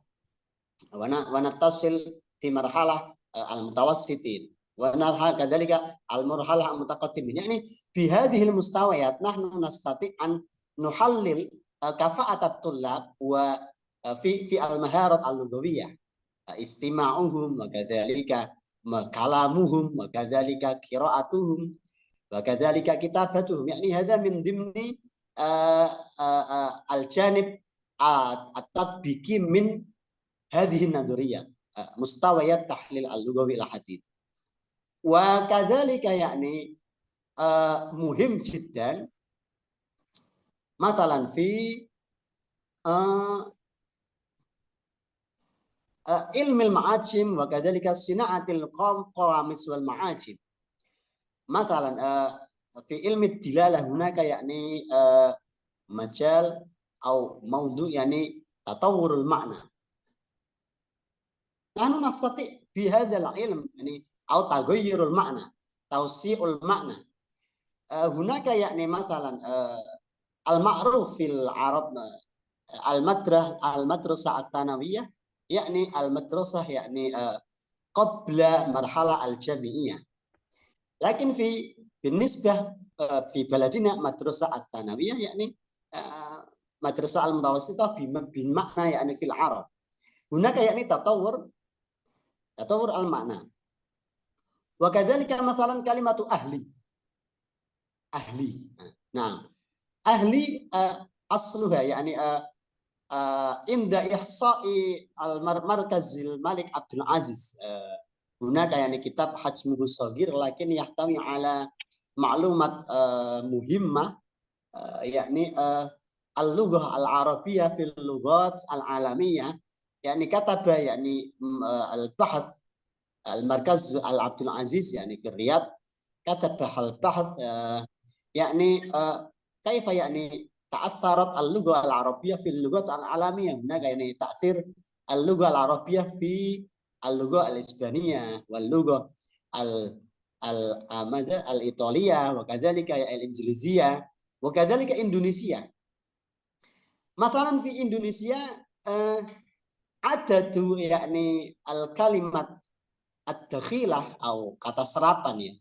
wa nattasil fi marhalah al-mutawassitin wa narha kadzalika al-marhalah al-mutaqaddimin. Yani bi hadhihi al-mustawayat nahnu nastati' an nuhallil kafa'at at-tullab wa fi al-maharat al-lughawiyyah istima'uhum wa kadzalika kalamuhum wa kadzalika qira'atuhum wa kadzalika kitabatuhum. Yani hadza min dimni al-janib at-tatbiqi min hadhihi an-naduriyat mustawayat tahlil al-lughawi al-hadith. Wa kadzalika yani muhim jiddan masalan fi ilmi al-ma'ajim wa kadzalika sina'atil qawamis wal ma'ajim. Masalan fi ilmi dilalah hunaka yakni majal atau maudu yani tatawurul makna. Nahnu nastati bi hadzal ilm yani atau taghayyurul makna, tawsi'ul makna. Hunaka yakni masalan al-ma'ruf fil Arab al-madrasah ats-tsanawiyah yakni al-madrasah yakni qabla marhalah al-jami'iyah. Lakin بالنسبة في بلدنا مدرسة الثانوية يعني مدرسة المتوسطة بمعنى يعني في العرب هناك يعني تطور المعنى. وكذلك مثلا كلمة أهلي نعم أهلي أصلها يعني عند إحصاء المركز الملك عبد العزيز هناك يعني كتاب حجمه صغير لكن يحتوي على معلومات مهمة يعني اللغة العربية في اللغات العالمية يعني كتب يعني البحث المركز عبد العزيز يعني في الرياض كتب البحث يعني كيف يعني تأثرت اللغة العربية في اللغات العالمية. هناك يعني تأثير اللغة العربية في اللغة الإسبانية واللغة الإيطالية وكذلك الإنجليزية وكذلك إندونيسيا. مثلا في إندونيسيا عدد يعني الكلمات الدخيلة أو kata serapan ya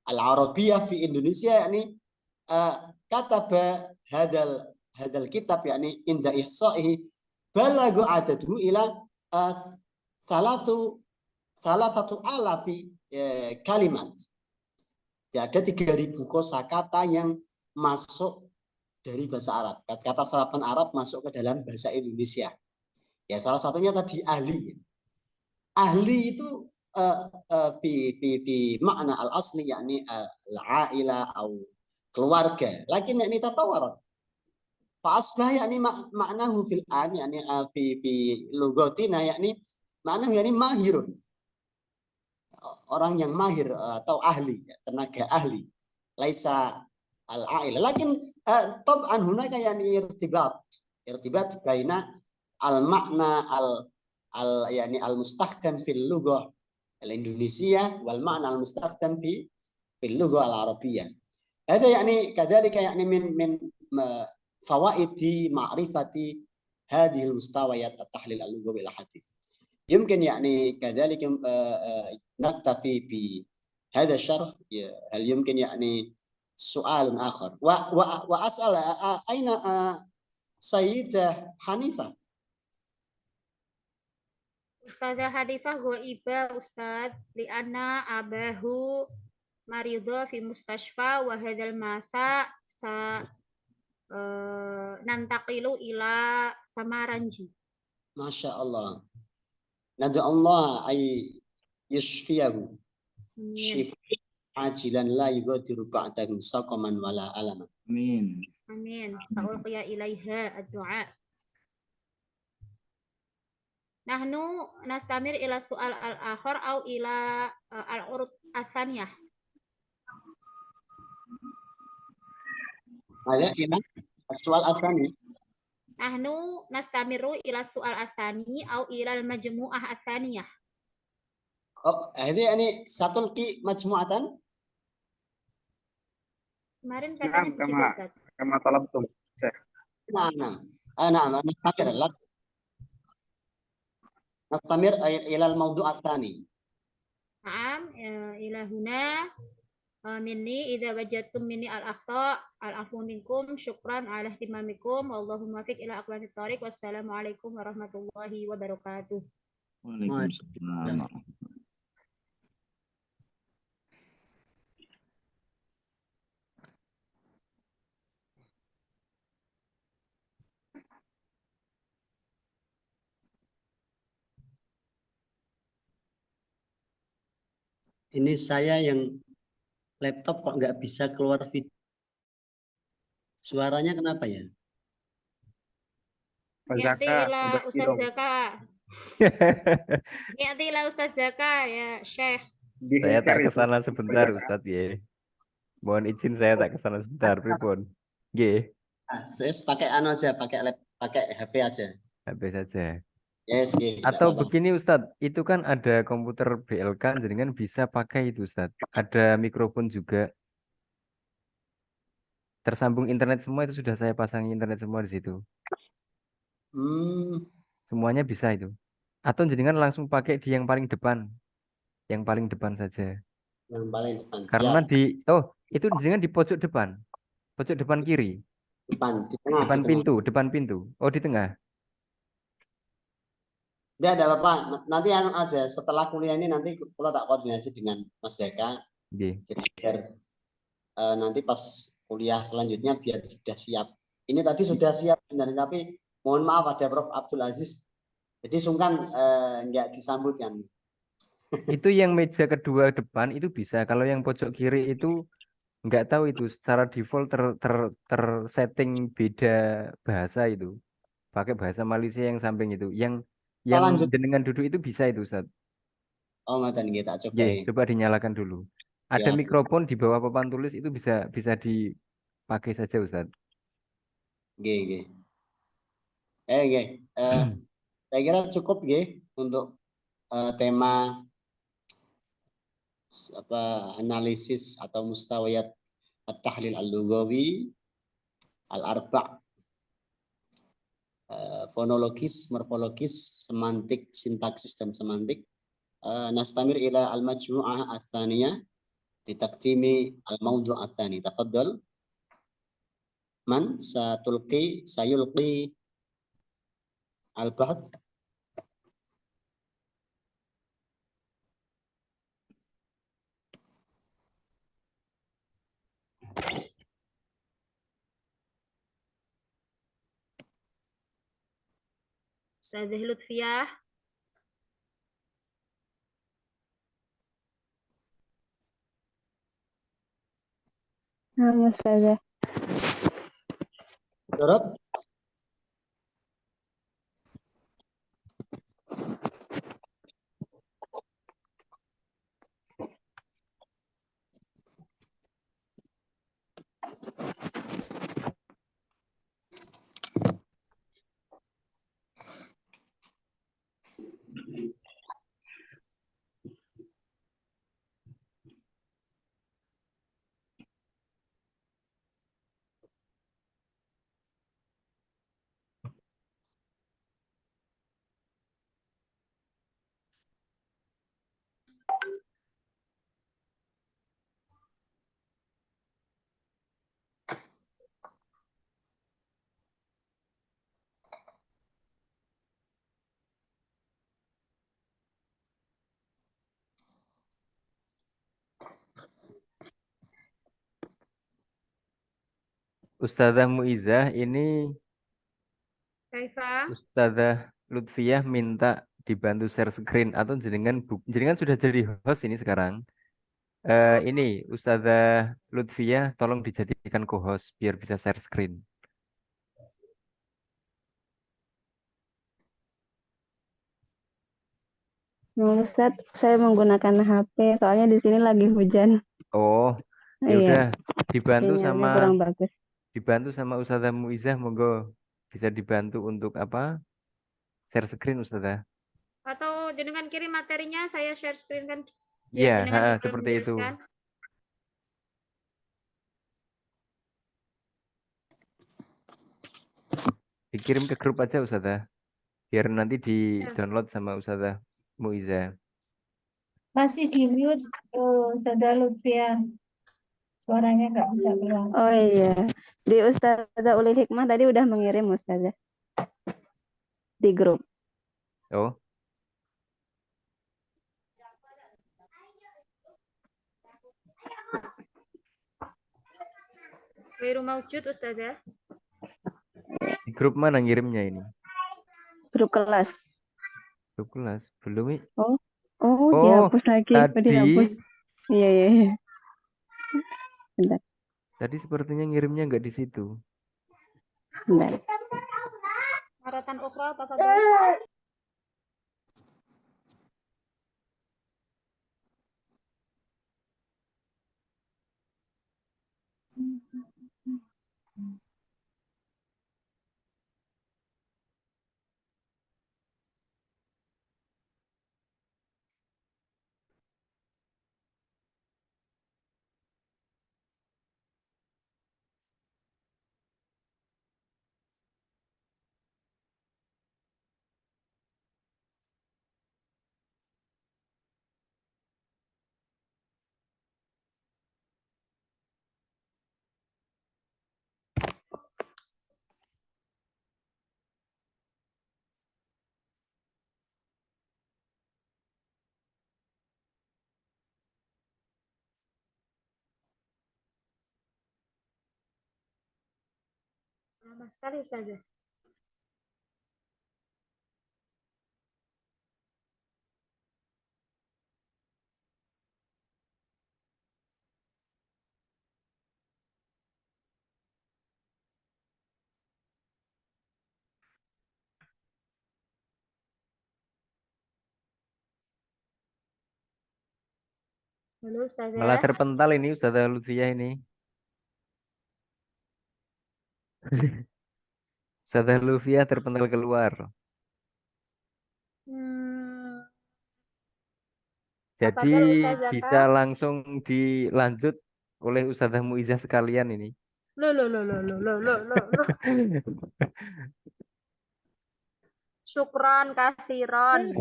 العربية في إندونيسيا يعني كتب هذا الكتاب يعني عند إحصائه بلغ عدده إلى 3,000 kalimat. Ada 3.000 kosakata yang masuk dari bahasa Arab. Kata serapan Arab masuk ke dalam bahasa Indonesia. Ya salah satunya tadi ahli. Ahli itu fi makna al-asli yakni al-aila atau keluarga. Lakin yakni tatawarat. Fa yakni maknahu fil an yakni fi lugatina yakni maknahu yakni mahirun. Orang yang mahir atau ahli, tenaga ahli. Laisa al-aila. Lakin tab'an hunaka yani irtibat baina al-makna يعني المستخدم في اللغة الإندونيسية والمعنى المستخدم في اللغة العربية. هذا يعني كذلك يعني من فوائد معرفة هذه المستويات التحليل اللغوي الحديث. يمكن يعني كذلك نكتفي بهذا الشرح. هل يمكن يعني سؤال آخر وأسأل أين سيدة حنيفة؟ Ustazah Hanifah ghaiba Ustaz li'anna abahu maridha fi mustashfa wa hadzal masa nantaqilu ila Samaranji. Masya Allah. Nadu Allah ay yusfiyahu. Ajilan la yughadiru ba'dahu saqaman wala alaman. Amin. Amin. Sa'ulqiya ilaiha ad-du'a. Nahnu nastamir ila soal al-akhir au ila al-urut atsaniyah. Ada ila soal asani. Nahnu nastamiru ila soal asani au ila majmu'ah asaniyah. Oh, ini satulki majmu'atan. Kemarin نعم katanya begitu كما Ustaz. كما طلبتم. Nah, nah, nastamir ila al-mawdu' at-tani. Naam, ila huna minni idza wajadtum minni al-akhta al-afwu minkum syukran ala ihtimamikum wallahu muwaffiq ila aqwamit thoriq wassalamu alaikum warahmatullahi wabarakatuh. Waalaikumsalam. Ini saya yang laptop kok nggak bisa keluar video. Suaranya kenapa ya? Pak Ya'ti Zaka, ila udah Ustaz dong. Zaka. Ya'ti ila Ustaz Zaka ya Syekh. Saya tak Dihacker ke itu. sana sebentar Pak Zaka. Ustadz ya. Mohon izin saya tak ke sana sebentar, pripun. Nggih, Saya pakai anu aja, pakai HP aja. HP saja. Yes, nggih, nggak Atau apa-apa. begini Ustadz, itu kan ada komputer BLK, jenengan bisa pakai itu Ustadz. Ada mikrofon juga. Tersambung internet semua, itu sudah saya pasangi internet semua di situ. Semuanya bisa itu. Atau jenengan langsung pakai di yang paling depan. Yang paling depan saja. Yang paling depan. Karena Siap. itu jenengan di pojok depan. Pojok depan kiri. Depan, di tengah, Depan di tengah. depan pintu. Oh, di tengah. Nggak ada apa-apa. Nanti yang aja setelah kuliah ini nanti kalau tak koordinasi dengan Mas Jaka. Nggih. Jadi biar nanti pas kuliah selanjutnya biar sudah siap. Ini tadi sudah siap sebenarnya, tapi mohon maaf ada Prof. Abdul Aziz. Jadi sungkan nggak disambutkan. Itu yang meja kedua depan itu bisa. Kalau yang pojok kiri itu nggak tahu itu secara default tersetting beda bahasa itu. Pakai bahasa Malaysia yang samping itu. Yang Lanjut. jenengan duduk itu bisa itu Ustaz. Oh, ngoten nggih, tak coba. Nggih, coba dinyalakan dulu. Ada Ya. mikrofon di bawah papan tulis itu bisa dipakai saja Ustaz. Nggih, nggih. Nggih. Saya kira cukup nggih untuk tema analisis atau mustawiyat at-tahlil al-lughawi al-arba' fonologis, morfologis, semantik, sintaksis dan semantik. Nastamir ila al-majmu'ah ats-tsaniyah litaqdimi al-mawdu' ats-tsani. Tafadhal. Man sayulqi al-bahth. Ustazah Lutfiyah. Ustazah. Dorot. Ustazah Muizah ini Kaifa? Ustazah Lutfiyah minta dibantu share screen atau jenengan sudah jadi host ini sekarang. Ini Ustazah Lutfiyah tolong dijadikan co-host biar bisa share screen. Ustaz, saya menggunakan HP soalnya di sini lagi hujan. Oh, ya Iya, udah dibantu sinyalnya sama kurang bagus. Ustazah Muizah, monggo Bisa dibantu untuk apa? Share screen Ustazah. Atau jenengan kirim materinya, saya share screen kan Iya, biar jenengan tinggal seperti itu. menjelaskan. Dikirim ke grup aja Ustazah. Biar nanti di Ya. download sama Ustazah Muiza. Masih di mute, Ustazah Lutfia. Suaranya nggak bisa keluar. Oh iya, di Ustazah Ulil Hikmah tadi udah mengirim Ustazah di grup. Oh, Ghairu maujud Ustazah. di grup mana ngirimnya ini? Grup kelas. Grup kelas. Belum, Mi? Oh, Oh, dihapus lagi. Oh, tadi dihapus. Iya, iya, iya. Bentar, tadi sepertinya ngirimnya nggak di situ. bentar. Maratan ukhra, tafadhol. Lama sekali Ustazah. Halo Ustazah. Malah terpental ini Ustazah Lutfiyah ini. Ustazah Lutfiyah terpental keluar. Jadi Tafadhol Ustazah bisa Kak. langsung dilanjut oleh Ustazah Muizzah sekalian ini. Loh. Syukron kasiron.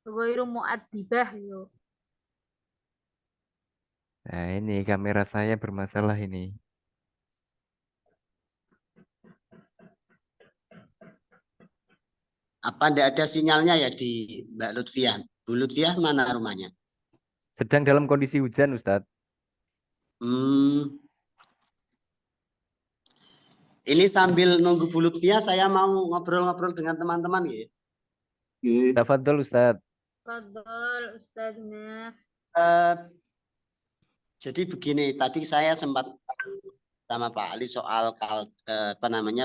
Ghairu mu'adzibah yo. Nah ini kamera saya bermasalah ini. Apa tidak ada sinyalnya ya di Mbak Lutfiah? Bu Lutfiah mana rumahnya? Sedang dalam kondisi hujan Ustadz. Ini sambil nunggu Bu Lutfiah, saya mau ngobrol-ngobrol dengan teman-teman ya. Tafadhol Ustadz. Tafadhol Ustaznya. Jadi begini, tadi saya sempat sama Pak Ali soal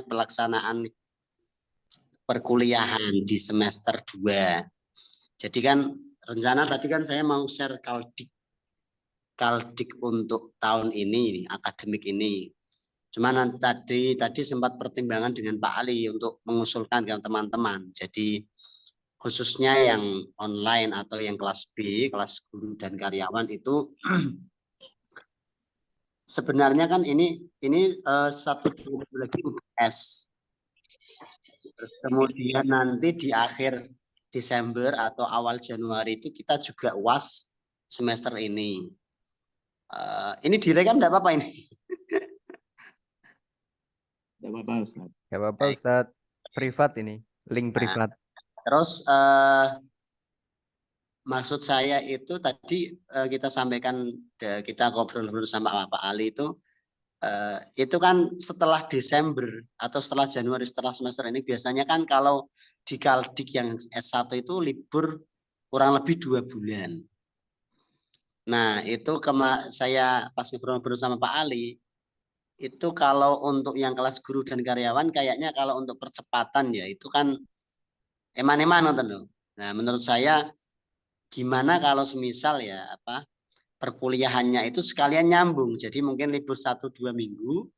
pelaksanaan perkuliahan di semester 2. Jadi kan rencana tadi kan saya mau share Kaldik untuk tahun ini, akademik ini. Cuman tadi sempat pertimbangan dengan Pak Ali untuk mengusulkan ke teman-teman. Jadi khususnya yang online atau yang kelas B, kelas guru dan karyawan itu sebenarnya kan ini satu lagi UTS. Kemudian nanti di akhir Desember atau awal Januari itu kita juga UAS semester ini. Ini direkam enggak apa-apa ini? Tidak apa-apa Ustaz. Gak apa-apa Ustadz. Privat ini. Link privat. Terus maksud saya itu tadi kita sampaikan, kita ngobrol sama Pak Ali itu kan setelah Desember atau setelah Januari, setelah semester ini biasanya kan kalau di Kaldik yang S1 itu libur kurang lebih 2 bulan. Nah itu saya pas ngobrol sama Pak Ali, itu kalau untuk yang kelas guru dan karyawan kayaknya kalau untuk percepatan ya itu kan eman-eman nonton loh. Nah menurut saya gimana kalau semisal ya perkuliahannya itu sekalian nyambung. Jadi mungkin libur 1-2 minggu,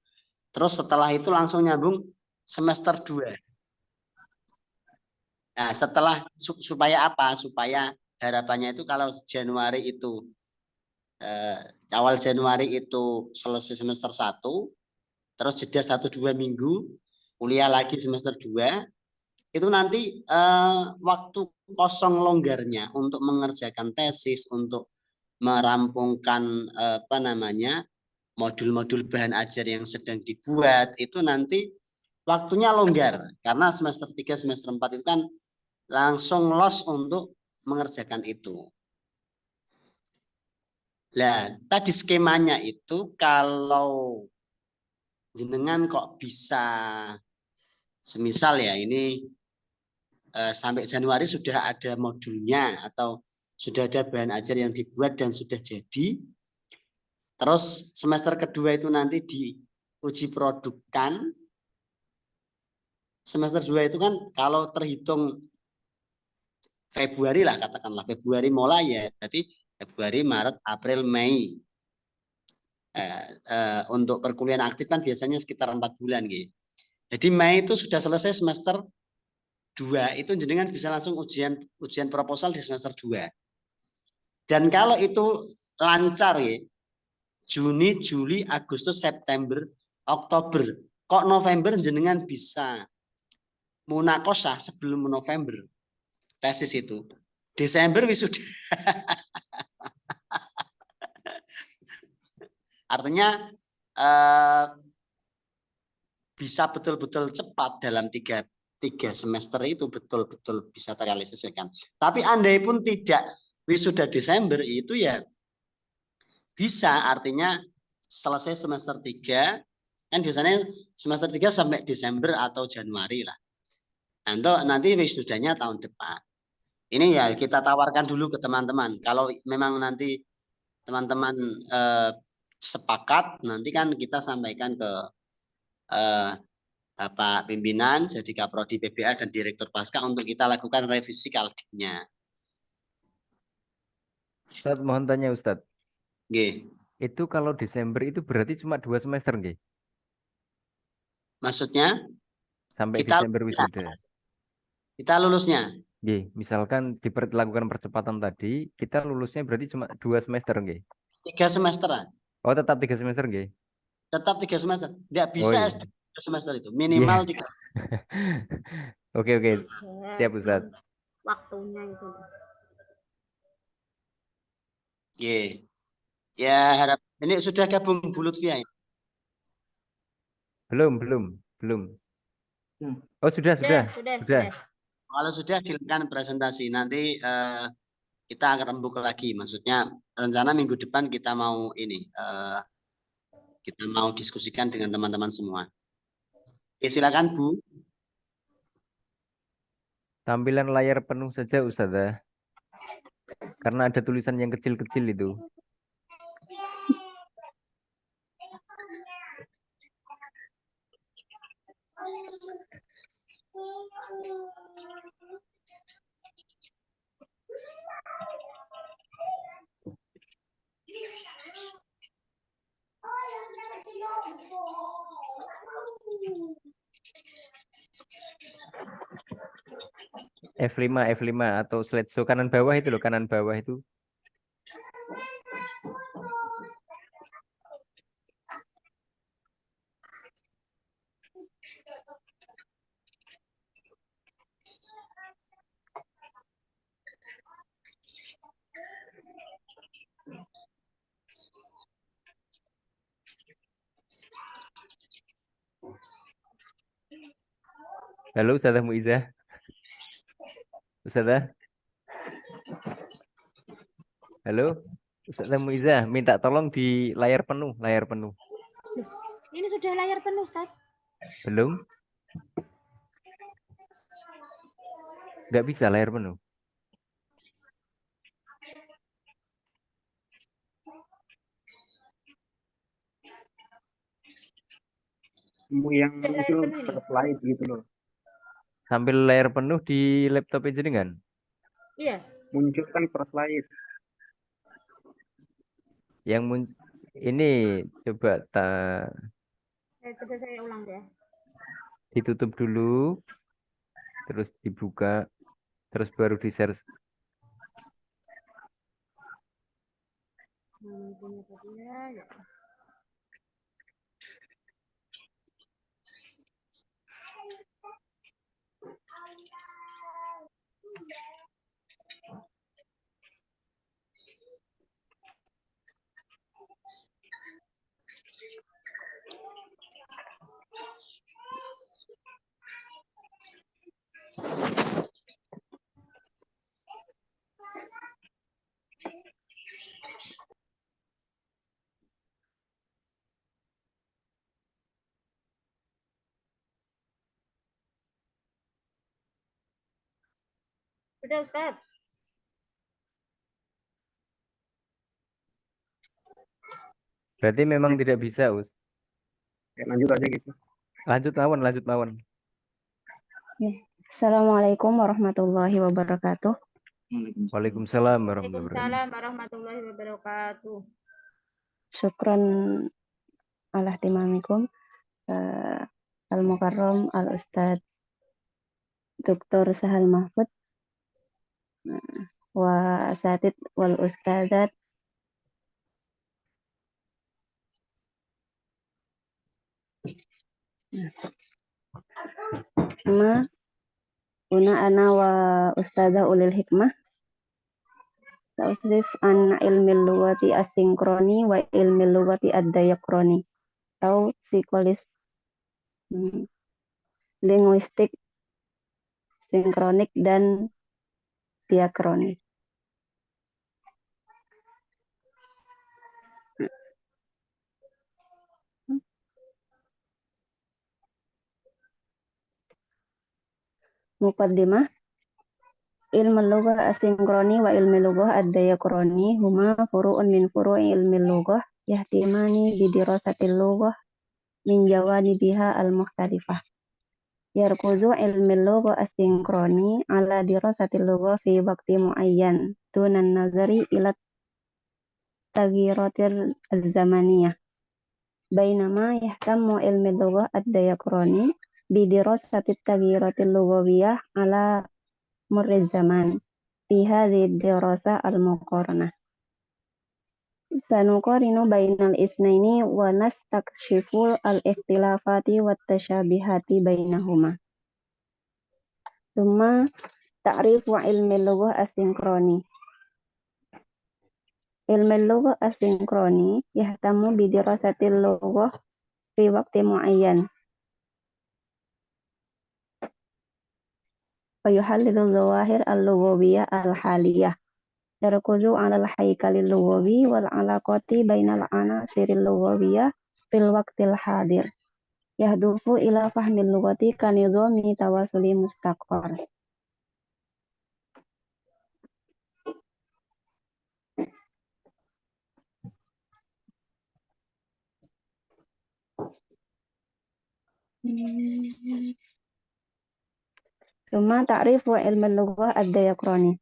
terus setelah itu langsung nyambung semester 2. Nah, setelah supaya apa? Supaya harapannya itu kalau Januari itu awal Januari itu selesai semester 1, terus jeda 1-2 minggu, kuliah lagi semester 2, itu nanti waktu kosong longgarnya untuk mengerjakan tesis, untuk merampungkan modul-modul bahan ajar yang sedang dibuat, itu nanti waktunya longgar karena semester 3 semester 4 itu kan langsung los untuk mengerjakan itu. Nah, tadi skemanya itu kalau jenengan kok bisa semisal ya ini sampai Januari sudah ada modulnya atau sudah ada bahan ajar yang dibuat dan sudah jadi. Terus semester kedua itu nanti diuji produkkan. Semester 2 itu kan kalau terhitung Februari lah, katakanlah Februari mulai ya. Jadi Februari, Maret, April, Mei. Untuk perkuliahan aktif kan biasanya sekitar 4 bulan gitu. Jadi Mei itu sudah selesai semester 2, itu jenengan bisa langsung ujian proposal di semester 2. Dan kalau itu lancar ya, Juni, Juli, Agustus, September, Oktober, kok November jenengan bisa munakosah sebelum November tesis itu. Desember wisuda. Artinya bisa betul-betul cepat dalam tiga semester itu betul-betul bisa terrealisasikan. Tapi andai pun tidak wisuda Desember itu ya bisa, artinya selesai semester 3, kan biasanya semester 3 sampai Desember atau Januari lah. Nanti wisudanya tahun depan. Ini ya kita tawarkan dulu ke teman-teman. Kalau memang nanti teman-teman sepakat, nanti kan kita sampaikan ke Bapak Pimpinan, jadi Kaprodi PBA dan Direktur Pasca untuk kita lakukan revisi Kaldiknya. Ustadz, mohon tanya Ustadz. Nggih. Itu kalau Desember itu berarti cuma 2 semester nggih? Maksudnya? Sampai Kita Desember wisuda. Kita lulusnya. Nggih, misalkan dilakukan percepatan tadi, kita lulusnya berarti cuma 2 semester nggih? 3 semesteran. Oh, tetap 3 semester nggih? Tetap 3 semester. Nggak Oh, bisa iya. S2 semester itu. Minimal 3. Oke. Siap Ustadz. Waktunya itu. Oke. Ya, harap ini sudah gabung Bu Lutfia ya? Belum. Oh, sudah. Sudah. Kalau sudah silakan presentasi. Nanti kita akan rembuk lagi. Maksudnya rencana minggu depan kita mau kita mau diskusikan dengan teman-teman semua. Oke, silakan Bu. Tampilan layar penuh saja Ustazah. Karena ada tulisan yang kecil-kecil itu. F5 atau slideshow kanan bawah itu loh, kanan bawah itu. Halo Ustazah Muizzah. Ustazah. Halo Ustazah Muizzah, minta tolong di layar penuh. Ini sudah layar penuh, Ustaz. Belum? Nggak bisa layar penuh. Yang muncul slide gitu loh. Sambil layar penuh di laptop jenengan? Iya. Muncul kan per slide. Yang ini coba Coba saya ulang ya. ditutup dulu, terus dibuka, terus baru di-share. Punya tadi ya. Sudah Ustaz. Berarti memang tidak bisa, Us. Ya, lanjut aja gitu. Lanjut mawon. Assalamualaikum warahmatullahi wabarakatuh. Waalaikumsalam warahmatullahi wabarakatuh. Waalaikumsalam warahmatullahi wabarakatuh. Syukran ala timamikum. Al-Mukarram Al-Ustadz Dr. Sahal Mahfud wa asatid wal ustadzat ma una ana wa ustadzah ulil hikmah ta'usrif an ilmil lughati asinkroni wa ilmil lughati ad-dayakroni atau psikolis linguistik sinkronik dan diakronik. Muqaddimah ilmu lughah asinkroni wa ilmu lughah ad-dayakroni huma furu'un min furu'i ilmi lughah yahtimani bidirasatil lughah min jawanibiha al-mukhtalifah. Yarkuzu ilmi lughah asinkroni ala dirasatil lughah fi waqti muayyan dunan nazari ila taghiratil az-zamaniyah. Bainama yahtammu ilmi lughah ad-dayakroni bidirasatit taghiratil lughawiyah ala murriz zaman fi hadhihi dirasa al-muqaranah. Sanuqarinu bainal isnaini wa nastakshifu al-ikhtilafati wat tashabihati bainahuma. Tsumma ta'rifu ilmi lughah asinkroni. Ilmu lughah asinkroni yahtamu bidirasatil lughah fi waqti muayyan. Wa yuhallilu zawahir al-lughawiyah al-haliyah. Yarkuzu 'ala al-haykalil lughawi wal 'alaqati bainal anasiril lughawiyah fil waqtil hadir. Yahdufu ila fahmil lughati kanidhami tawasuli mustaqar. Tsumma ta'rifu ilmu lughah ad-dayakroni.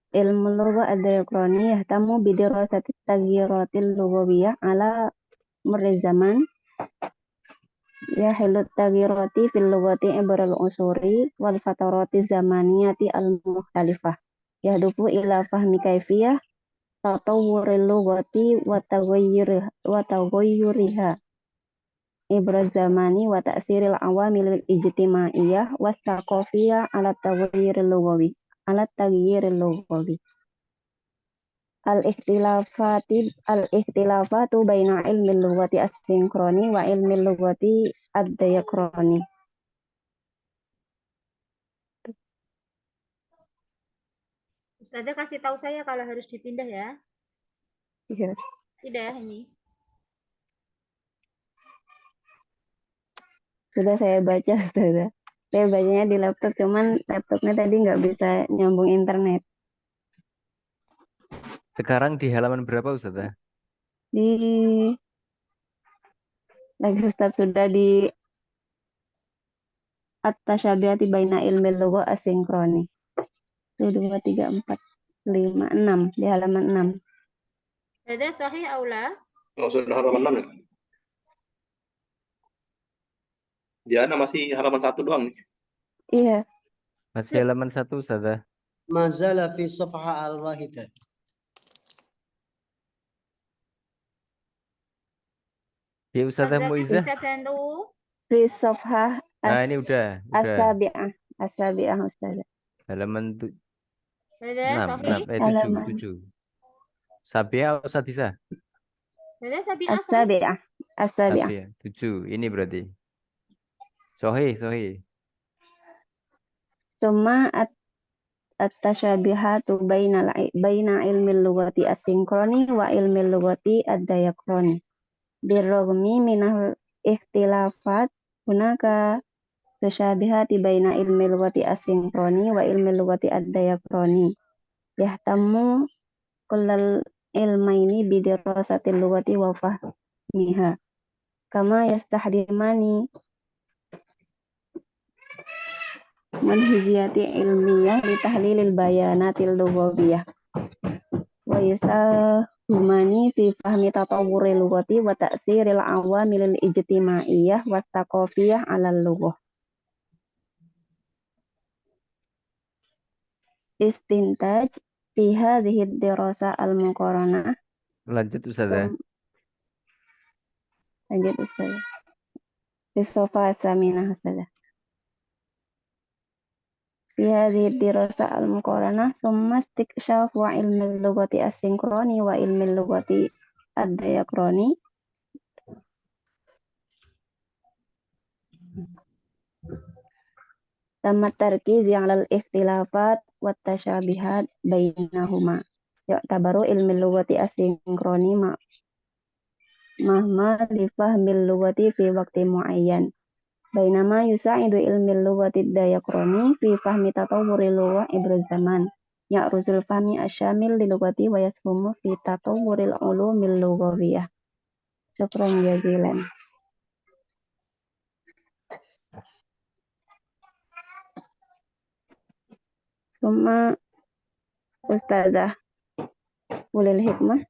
Ilmu lughah ad-dayakroni yahtamu bidirasati taghiratil lughawiyah ala murri zaman. Yahilu taghirati fil lughati ibral usuri wal fatarati zamaniyati al-mukhtalifah. Yahdufu ila fahmi kaifiyah tatawwuril lughati wa taghayyuriha ibraz zamani wa ta'siril awamil ijtimaiyah was thaqafiyah ala taghayyuril lughawi al-ikhtilafatu baina ilmi lughati as-sinkroni wa ilmi lughati ad-dayakroni. Ustazah kasih tahu saya kalau harus dipindah ya. Iya. Tidak ya ini. Sudah saya baca, Ustazah. Saya bacanya di laptop, cuman laptopnya tadi nggak bisa nyambung internet. Sekarang di halaman berapa, Ustazah? Lagi Ustaz sudah di at-tashabihati baina ilmi lughah asinkroni. 1, 2, 3, 4, 5, 6 di halaman 6. هذا صحيح أو لا؟ Oh, sudah halaman 6 ya? Diana masih halaman 1 doang nih. Iya. Masih halaman 1 Ustazah. Mazala fi safha al-wahidah. Ya Ustazah Ustazah Muizzah. bisa bantu? Fi safhah Nah, ini udah. as-sabi'ah. As-sabi'ah Ustazah. Halaman هذا 6, صحيح؟ 7, Halaman 7. Sabia atau Sadisa? هذا سبيعة صحيح؟ as-sabi'ah. As-sabi'ah. Sabia, 7. Ini berarti. Sohi. Summa at-tashabihatu baina ilmi lughati as-sinkroni wa ilmi lughati ad-dayakroni. Birrogmi minal ikhtilafat hunaka tashabihati baina ilmi lughati as-sinkroni wa ilmi lughati ad-dayakroni. Yahtammu kullal ilmaini bidirasatil lughati wa fahmiha. Kama yastahdimani manhijiyati ilmiyah li tahlilil bayanatil lughawiyah wa yusahumani fi fahmi tatawwuril lughati wa ta'siril awamilil ijtimaiyah wa taqafiyah 'alal lughah. Istintaj fi hadhihi dirasa al-muqaranah. Lanjut Ustazah. Lanjut Ustaz. Fi sofa saminah Ustaz. Fi hadhihi dirasa al-muqaranah summa istikshafu ilmi lughati as-sinkroni wa ilmi lughati ad-dayakroni. Tamat tarkizi 'alal ikhtilafat wat tasyabihat bainahuma. Ya'tabaru ilmi lughati as-sinkroni mahma li fahmil lughati fi waqti muayyan. Bainama yusa'idu ilmi lughati ad-dayakroni fi fahmi tatawwuril lughah ibraz zaman. Ya'ruzul fahmi asyamil li lughati wa yasfumu fi tatawwuril ulumil lughawiyah. Syukran jazilan. Summa Ustazah Ulil Hikmah.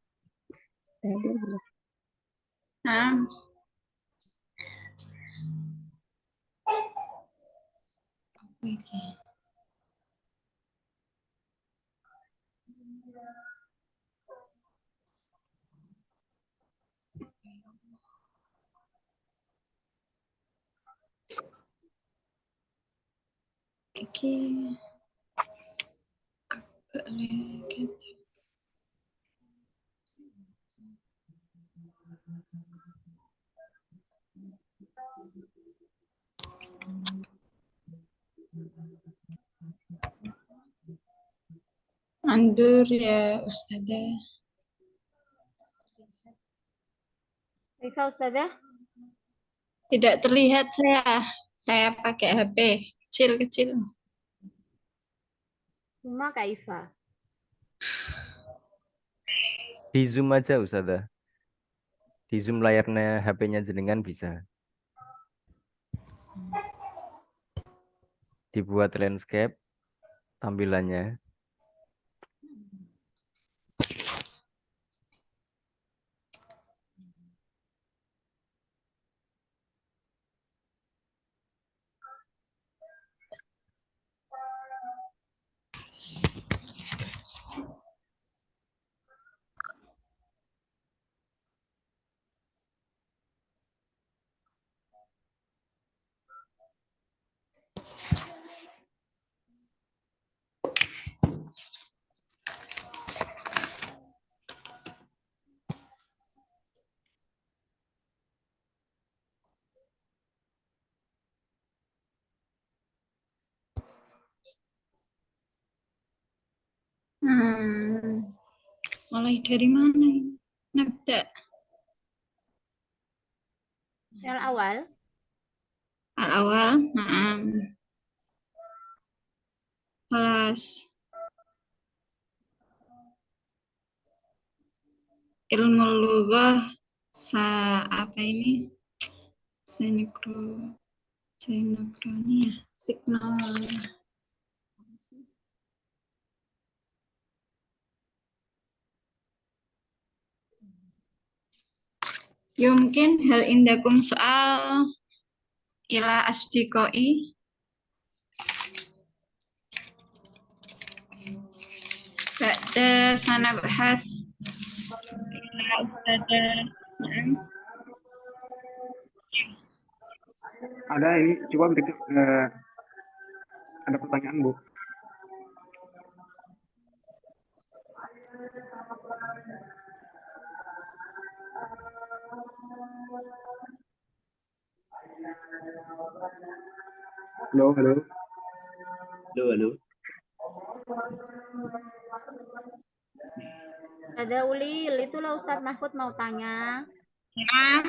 Andur ya Ustazah. كيف أستاذة؟ Tidak terlihat saya pakai HP kecil-kecil. ثم كيف؟ Di zoom aja Ustazah. Di zoom layarnya HP-nya jenengan bisa. Dibuat landscape tampilannya. Mulai dari mana ini? Nabda. الأول Al-awal. Kelas ilmu lughah apa ini? Sinkronia. Signal. Yumkin hal indakum soal ila asdiqoi. Ba'da sana bahas ila ustada. Na'am. Ada ini, coba ada pertanyaan, Bu. Halo, halo. Halo. Ada Ulil, itulah Ustadz Mahfud mau tanya. Nah,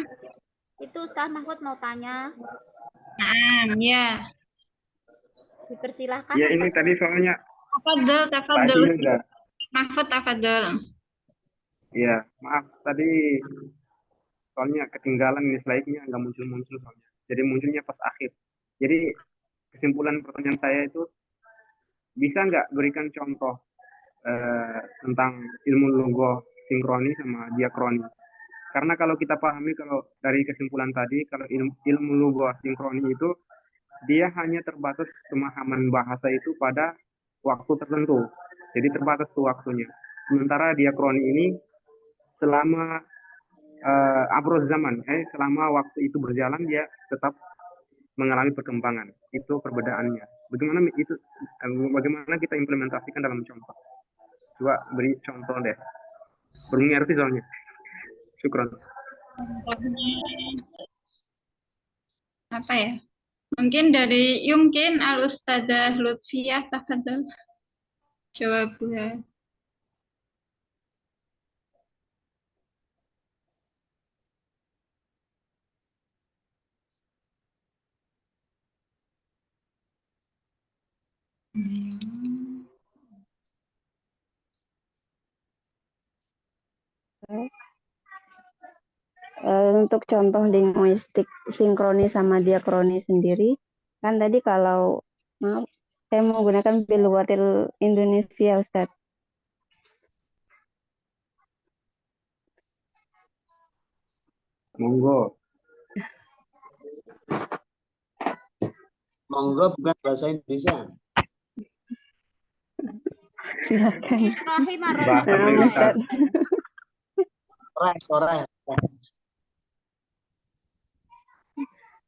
Itu Ustadz Mahfud mau tanya. ya. Dipersilahkan. Ya, ini tadi soalnya Tafadhol, Pak tafadhol. Adi udah. Mahfud, tafadhol. Ya, maaf tadi soalnya ketinggalan ini slide-nya nggak muncul soalnya. Jadi munculnya pas akhir. Jadi kesimpulan pertanyaan saya itu bisa nggak berikan contoh tentang ilmu logoh sinkroni sama diakroni? Karena kalau kita pahami kalau dari kesimpulan tadi kalau ilmu logoh sinkroni itu dia hanya terbatas pemahaman bahasa itu pada waktu tertentu. Jadi terbatas tuh waktunya. Sementara diakroni ini selama abroad zaman, selama waktu itu berjalan dia tetap mengalami perkembangan. Itu perbedaannya. Bagaimana kita implementasikan dalam contoh? Coba beri contoh deh. Belum ngerti soalnya. Syukron. Apa ya? Mungkin dari Yumkin Al-Ustadzah Lutfiyah, tafadhol. Jawabnya. Untuk contoh linguistik sinkroni sama diakroni sendiri, kan tadi kalau maaf, saya menggunakan bilughatil Indonesia, Ustaz. Monggo. Monggo bukan bahasa Indonesia. Silakan. Bahasa perintah. Sore.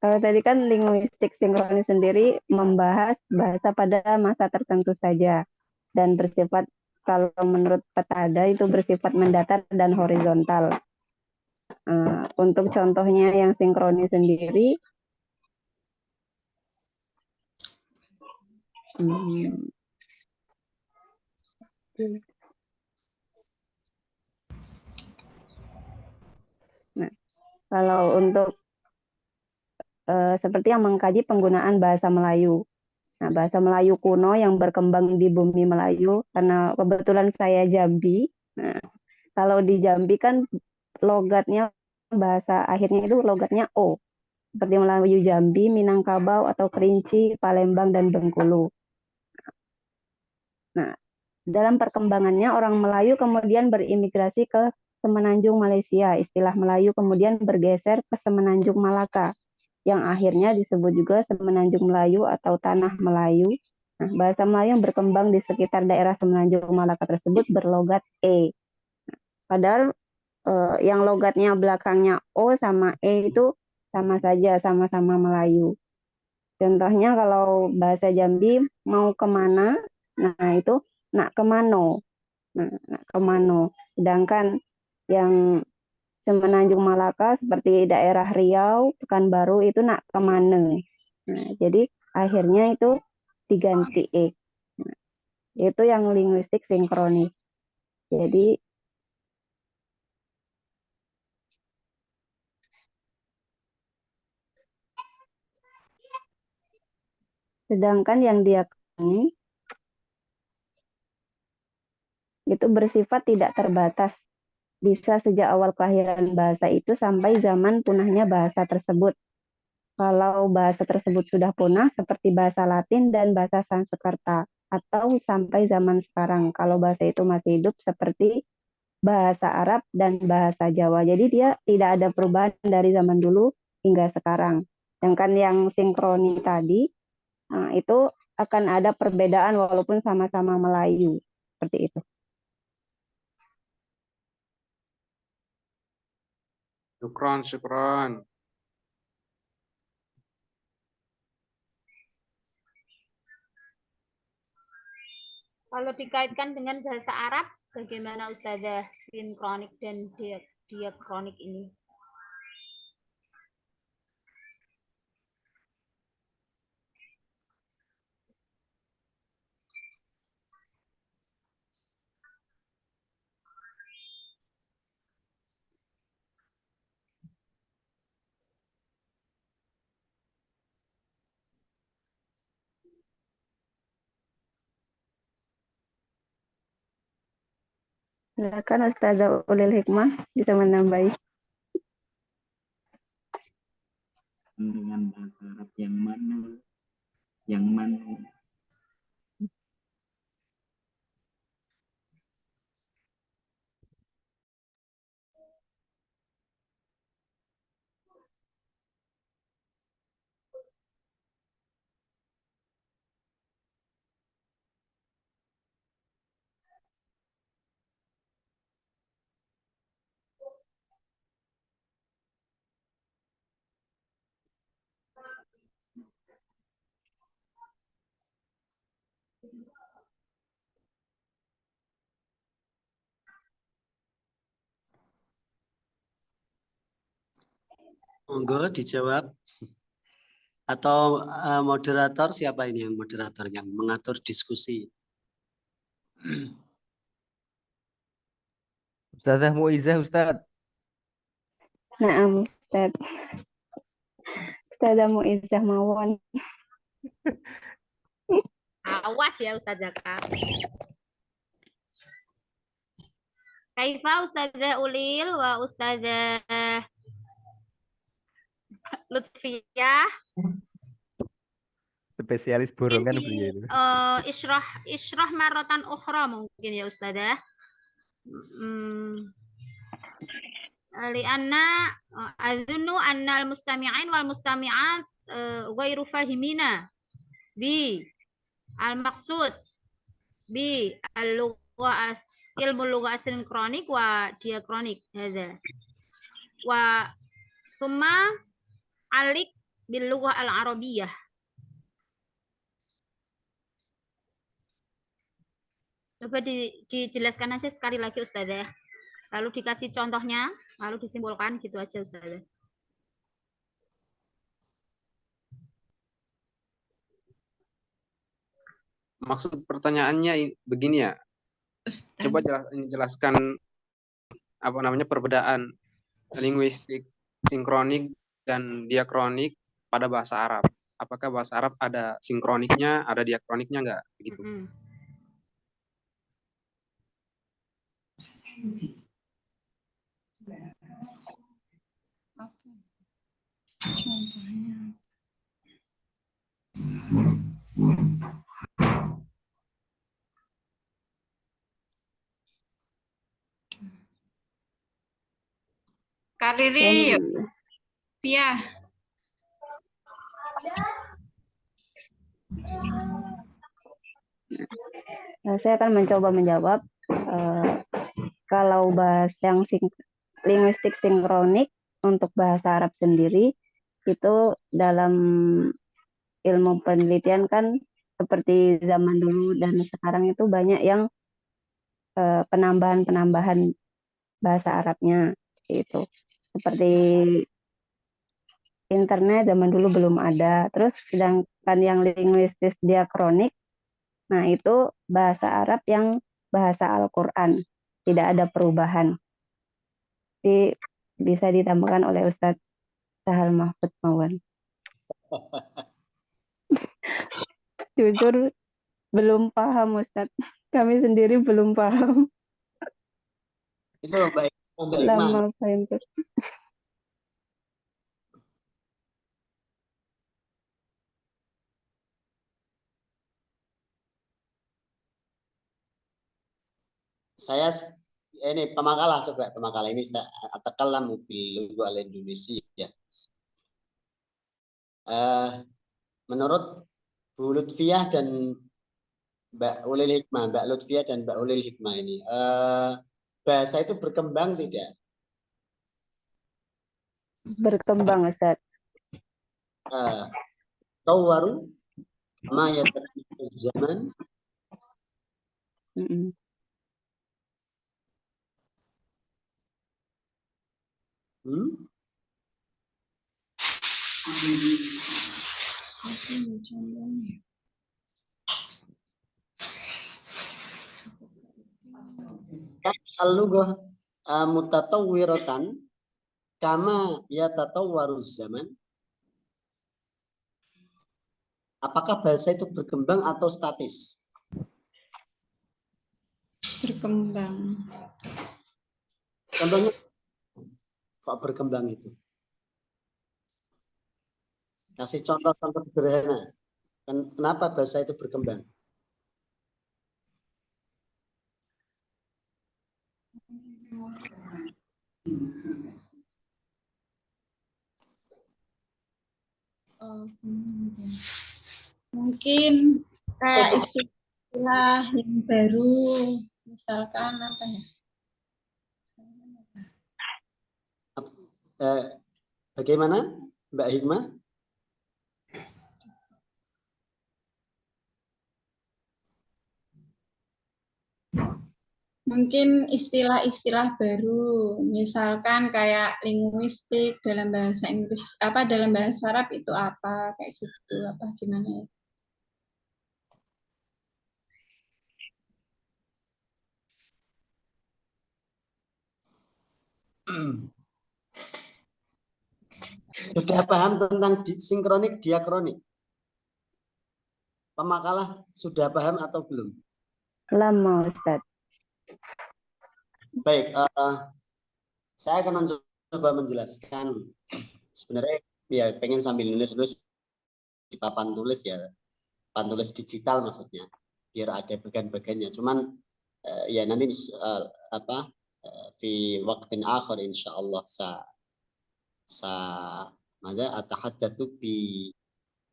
Kalau tadi kan linguistik sinkronis sendiri membahas bahasa pada masa tertentu saja dan bersifat, kalau menurut Petada itu bersifat mendatar dan horizontal. Untuk contohnya yang sinkronis sendiri, nah, kalau untuk seperti yang mengkaji penggunaan bahasa Melayu. Nah, bahasa Melayu kuno yang berkembang di bumi Melayu, karena kebetulan saya Jambi. Nah, kalau di Jambi kan logatnya, bahasa akhirnya itu logatnya O. Seperti Melayu Jambi, Minangkabau atau Kerinci, Palembang, dan Bengkulu. Nah, dalam perkembangannya orang Melayu kemudian berimigrasi ke Semenanjung Malaysia. Istilah Melayu kemudian bergeser ke Semenanjung Malaka, yang akhirnya disebut juga Semenanjung Melayu atau Tanah Melayu. Nah, bahasa Melayu yang berkembang di sekitar daerah Semenanjung Malaka tersebut berlogat E. Padahal yang logatnya belakangnya O sama E itu sama saja, sama-sama Melayu. Contohnya kalau bahasa Jambi mau kemana, nah itu nak kemano. Nah, nak kemano. Sedangkan yang Semenanjung Malaka seperti daerah Riau, Pekanbaru itu nak kemana. Nah, jadi akhirnya itu diganti E. Nah, itu yang linguistik sinkronis. Jadi sedangkan yang diakroni itu bersifat tidak terbatas. Bisa sejak awal kelahiran bahasa itu sampai zaman punahnya bahasa tersebut. Kalau bahasa tersebut sudah punah seperti bahasa Latin dan bahasa Sanskerta, atau sampai zaman sekarang kalau bahasa itu masih hidup seperti bahasa Arab dan bahasa Jawa. Jadi dia tidak ada perubahan dari zaman dulu hingga sekarang. Sedangkan yang sinkroni tadi, nah, itu akan ada perbedaan walaupun sama-sama Melayu. Seperti itu. Syukron, syukron. Kalau dikaitkan dengan bahasa Arab, bagaimana Ustazah sinkronik dan diakronik ini? Silakan Ustazah Ulil Hikmah bisa menambahi. Dengan bahasa Arab yang mana? Yang mana? Monggo dijawab. Atau moderator, siapa ini yang moderator yang mengatur diskusi? Ustazah Muizzah, Ustaz. Nah, Ustaz. Ustazah Muizzah mawon. Awas ya Ustazah Kak. Kaifa Ustazah Ulil wa Ustazah Lutfiyah. Spesialis Mungkin borongan di beliau itu. isyrah maratan ukhra mungkin ya Ustazah. Lianna azunnu anna al-mustami'in wal mustami'at ghairu fahimina bi al-maqsud bi al-lugha ilmu lugha asinkronik wa diakronik hadza wa thumma alik bil lugha al-arabiyyah. Coba dijelaskan aja sekali lagi Ustazah. Lalu dikasih contohnya, lalu disimpulkan gitu aja Ustazah. Maksud pertanyaannya begini ya. Coba jelaskan apa namanya perbedaan linguistik sinkronik dan diakronik pada bahasa Arab. Apakah bahasa Arab ada sinkroniknya, ada diakroniknya nggak? Begitu. Kariri, ya. Nah, saya akan mencoba menjawab. Kalau bahas yang linguistik sinkronik untuk bahasa Arab sendiri itu dalam ilmu penelitian kan seperti zaman dulu dan sekarang itu banyak yang penambahan-penambahan bahasa Arabnya itu. Seperti internet zaman dulu belum ada. Terus sedangkan yang linguistik diakronik, nah itu bahasa Arab yang bahasa Al-Quran. Tidak ada perubahan. Jadi bisa ditambahkan oleh Ustadz Sahal Mahfud Mawan. Jujur belum paham Ustadz. Kami sendiri belum paham. Itu baik. Lama paham. Saya ini pemakalah, coba pemakalah ini saya atakallamu bil lughah al-Indonesia. Menurut Bu Lutfiah dan Mbak Ulil Hikmah, Mbak Lutfiah dan Mbak Ulil Hikmah ini, bahasa itu berkembang tidak? Berkembang, Ustaz. Tawaru ma yataqaddamu zaman. Al-lughah mutatawwiratan kama yatatawwaruz zaman. Apakah bahasa itu berkembang atau statis? Berkembang. Contohnya kok berkembang itu? Kasih contoh-contoh sederhana. Kenapa bahasa itu berkembang? Mungkin kayak istilah yang baru, misalkan apa ya? Bagaimana Mbak Hikmah? Mungkin istilah-istilah baru, misalkan kayak linguistik dalam bahasa Inggris, apa dalam bahasa Arab itu apa, kayak gitu, apa gimana ya? Sudah paham tentang sinkronik, diakronik? Pemakalah sudah paham atau belum? Lama, Ustaz. Baik, saya akan mencoba menjelaskan. Sebenarnya ya pengen sambil nulis di papan tulis ya, papan tulis digital maksudnya, biar ada bagian-bagiannya. Cuman ya nanti di waktu akhir insyaallah mada atahaddatsu bi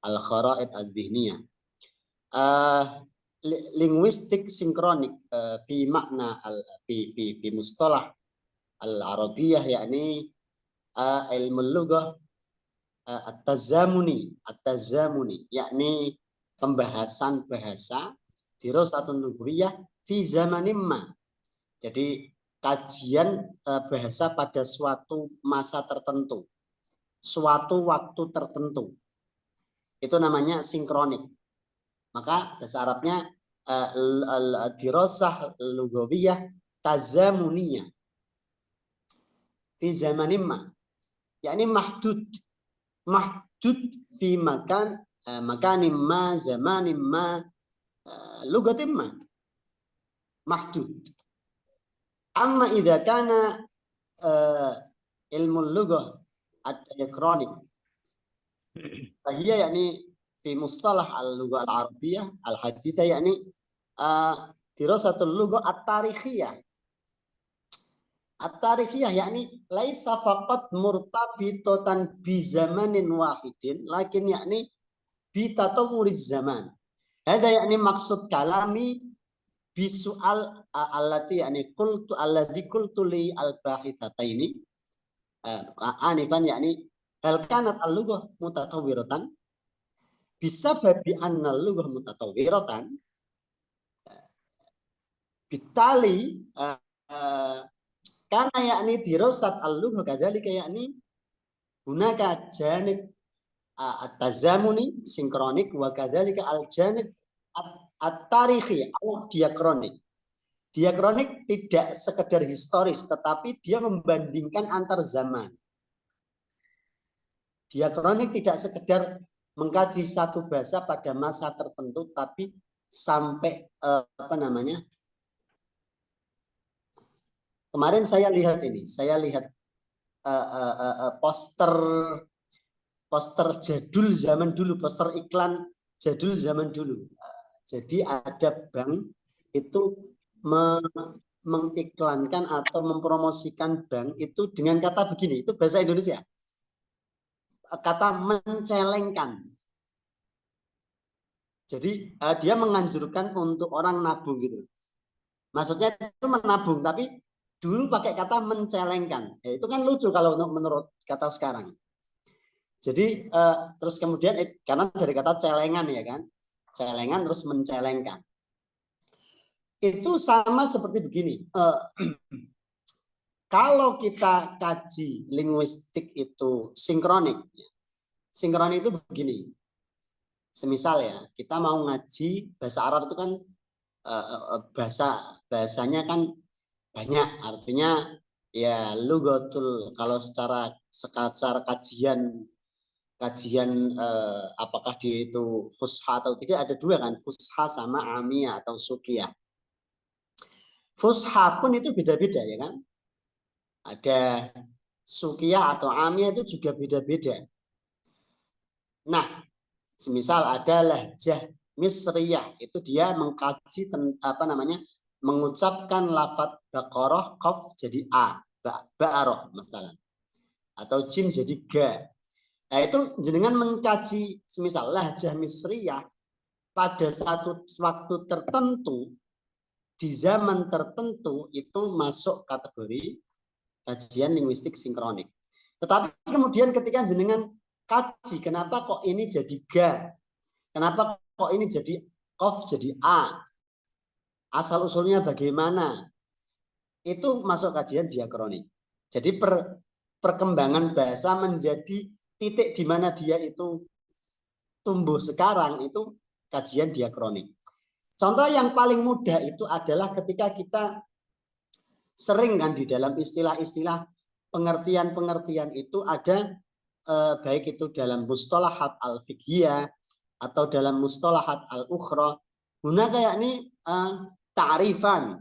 al-kharaid adz-dzihniyah. Linguistik sinkronik fi makna fi mustalah al-arabiyah yakni ilmu lughah at-tazamuni yakni pembahasan bahasa dirasatun lughawiyah fi zamanin ma. Jadi kajian bahasa pada suatu masa tertentu, suatu waktu tertentu. Itu namanya sinkronik. Maka bahasa Arabnya dirasah lughawiyah tazamuniyah fi zamanin ma. Yakni mahdud fi makanin ma, zamanin ma, lughatin ma. Mahdud. Amma idza kana ilmu lughah ad-diakronik. Fahiya yakni fi mustalah al-lughah al-arabiyyah al-hadithah yakni dirasatul lughah at-tarikhiyah. At-tarikhiyah yakni laisa faqat murtabitatan bi zamanin wahidin lakin yakni bi tatawwuriz zaman. Hadza yakni maksud kalami bi su'al allati yakni qultu alladzi qultu li al-bahitsataini anifan yakni hal kanat al-lughah mutatawwiratan bisababi anna al-lughah mutatawwiratan bitali karena yakni dirasat al-lughah kadzalika yakni hunaka janib at-tazamuni sinkronik wa kadzalika al-janib at-tarikhi atau diakronik. Diakronik tidak sekedar historis tetapi dia membandingkan antar zaman. Diakronik tidak sekedar mengkaji satu bahasa pada masa tertentu tapi sampai kemarin saya lihat poster jadul zaman dulu, poster iklan jadul zaman dulu. Jadi ada bank itu mengiklankan atau mempromosikan bank itu dengan kata begini, itu bahasa Indonesia. Kata mencelengkan. Jadi dia menganjurkan untuk orang nabung gitu. Maksudnya itu menabung, tapi dulu pakai kata mencelengkan. Itu kan lucu kalau menurut kata sekarang. Jadi terus kemudian karena dari kata celengan ya kan, celengan terus mencelengkan. Itu sama seperti begini. Kalau kita kaji linguistik itu sinkronik, sinkronik itu begini. Semisal ya, kita mau ngaji bahasa Arab itu kan bahasanya kan banyak, artinya ya lugatul, kalau secara kajian apakah dia itu fusha atau tidak, ada dua kan, fusha sama amiyah atau sukiyah. Fusha pun itu beda-beda ya kan, ada sukiyah atau amiyah itu juga beda-beda. Nah, semisal ada lahjah Misriyah, itu dia mengkaji mengucapkan lafadz Baqarah qaf jadi a, ba'arah misalnya, atau jim jadi ga. Nah, itu jenengan mengkaji semisal lahjah Misriyah pada satu waktu tertentu di zaman tertentu, itu masuk kategori kajian linguistik sinkronik. Tetapi kemudian ketika jenengan kaji, kenapa kok ini jadi ga? Kenapa kok ini jadi qaf jadi a? Asal usulnya bagaimana? Itu masuk kajian diakronik. Jadi perkembangan bahasa menjadi titik di mana dia itu tumbuh sekarang, itu kajian diakronik. Contoh yang paling mudah itu adalah ketika kita sering kan di dalam istilah-istilah pengertian-pengertian itu ada baik itu dalam mustalahat al-fiqhiyah atau dalam mustalahat al-ukhra, guna kayak ini ta'rifan,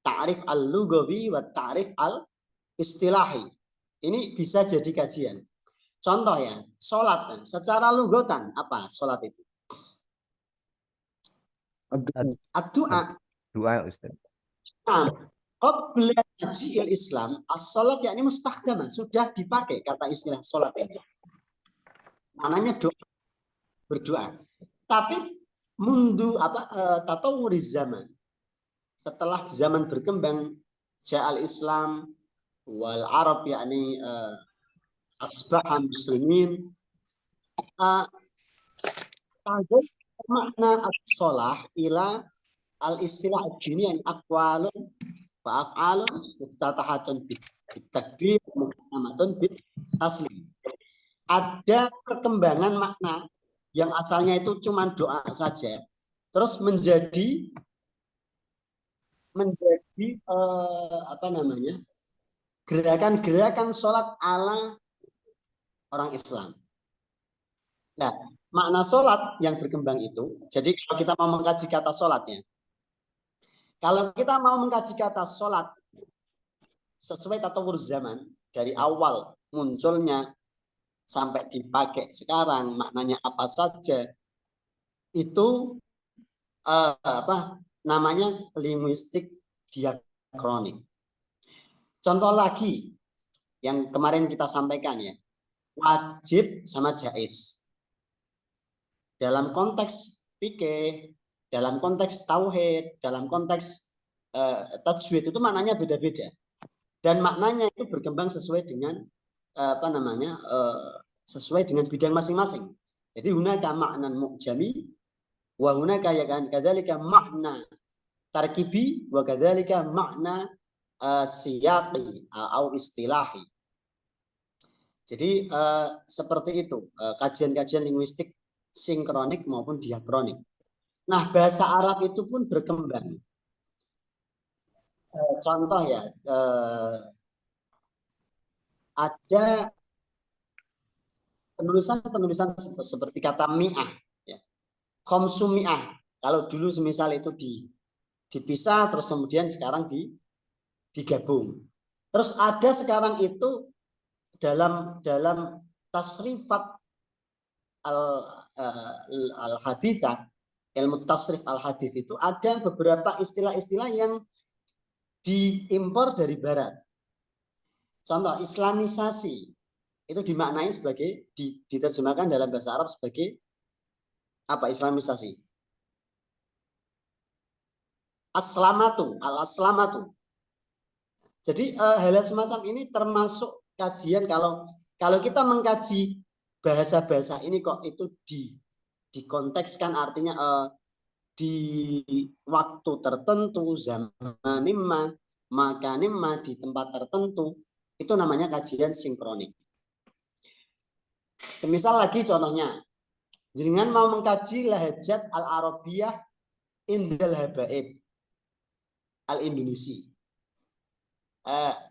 ta'rif al-lugawi wa ta'rif al-istilahi. Ini bisa jadi kajian. Contoh ya, sholat. Secara lugatan, apa sholat itu? Ad-du'a. Doa, Ustaz. Qabla ji'il Islam, as-sholat yakni mustakhdamah, sudah dipakai kata istilah sholat ini. Namanya doa, berdoa. Tapi mundu tatawuriz zaman, setelah zaman berkembang, ja'al Islam wal Arab yakni asbaha muslimin, makna as-sholah ila al-istilah ad-dini yang aqwalun wa af'alun muftatahatun bitakbir muqaddamatun bitaslim. Ada perkembangan makna yang asalnya itu cuma doa saja, terus menjadi gerakan-gerakan sholat ala orang Islam. Nah, makna sholat yang berkembang itu, jadi kalau kita mau mengkaji kata sholatnya, kalau kita mau mengkaji kata sholat sesuai tatawur zaman, dari awal munculnya sampai dipakai sekarang, maknanya apa saja, itu namanya linguistik diakronik. Contoh lagi yang kemarin kita sampaikan ya, wajib sama jaiz. Dalam konteks fikih, dalam konteks tauhid, dalam konteks tajwid itu maknanya beda-beda. Dan maknanya itu berkembang sesuai dengan sesuai dengan bidang masing-masing. Jadi hunaka maknan mu'jami wa hunaka ya kan kadzalika makna tarkibi wa kadzalika makna siyaqi atau istilahi. Jadi seperti itu kajian-kajian linguistik sinkronik maupun diakronik. Nah, bahasa Arab itu pun berkembang. Contoh ya, ada penulisan seperti kata mi'ah, ya. Khamsu mi'ah. Kalau dulu semisal itu dipisah, terus kemudian sekarang digabung. Terus ada sekarang itu dalam tasrifat al-haditsah, ilmu tasrif al-hadits itu ada beberapa istilah-istilah yang diimpor dari barat. Contoh islamisasi itu dimaknai sebagai diterjemahkan dalam bahasa Arab sebagai apa islamisasi? Aslamatu, al-aslamatu. Jadi hal semacam ini termasuk kajian kalau kita mengkaji bahasa-bahasa ini kok itu dikontekskan artinya di waktu tertentu, zaman imma, makan imma, di tempat tertentu, itu namanya kajian sinkronik. Semisal lagi contohnya, jenengan mau mengkaji lahjat al-Arabiyah indal habaib al-Indonesi.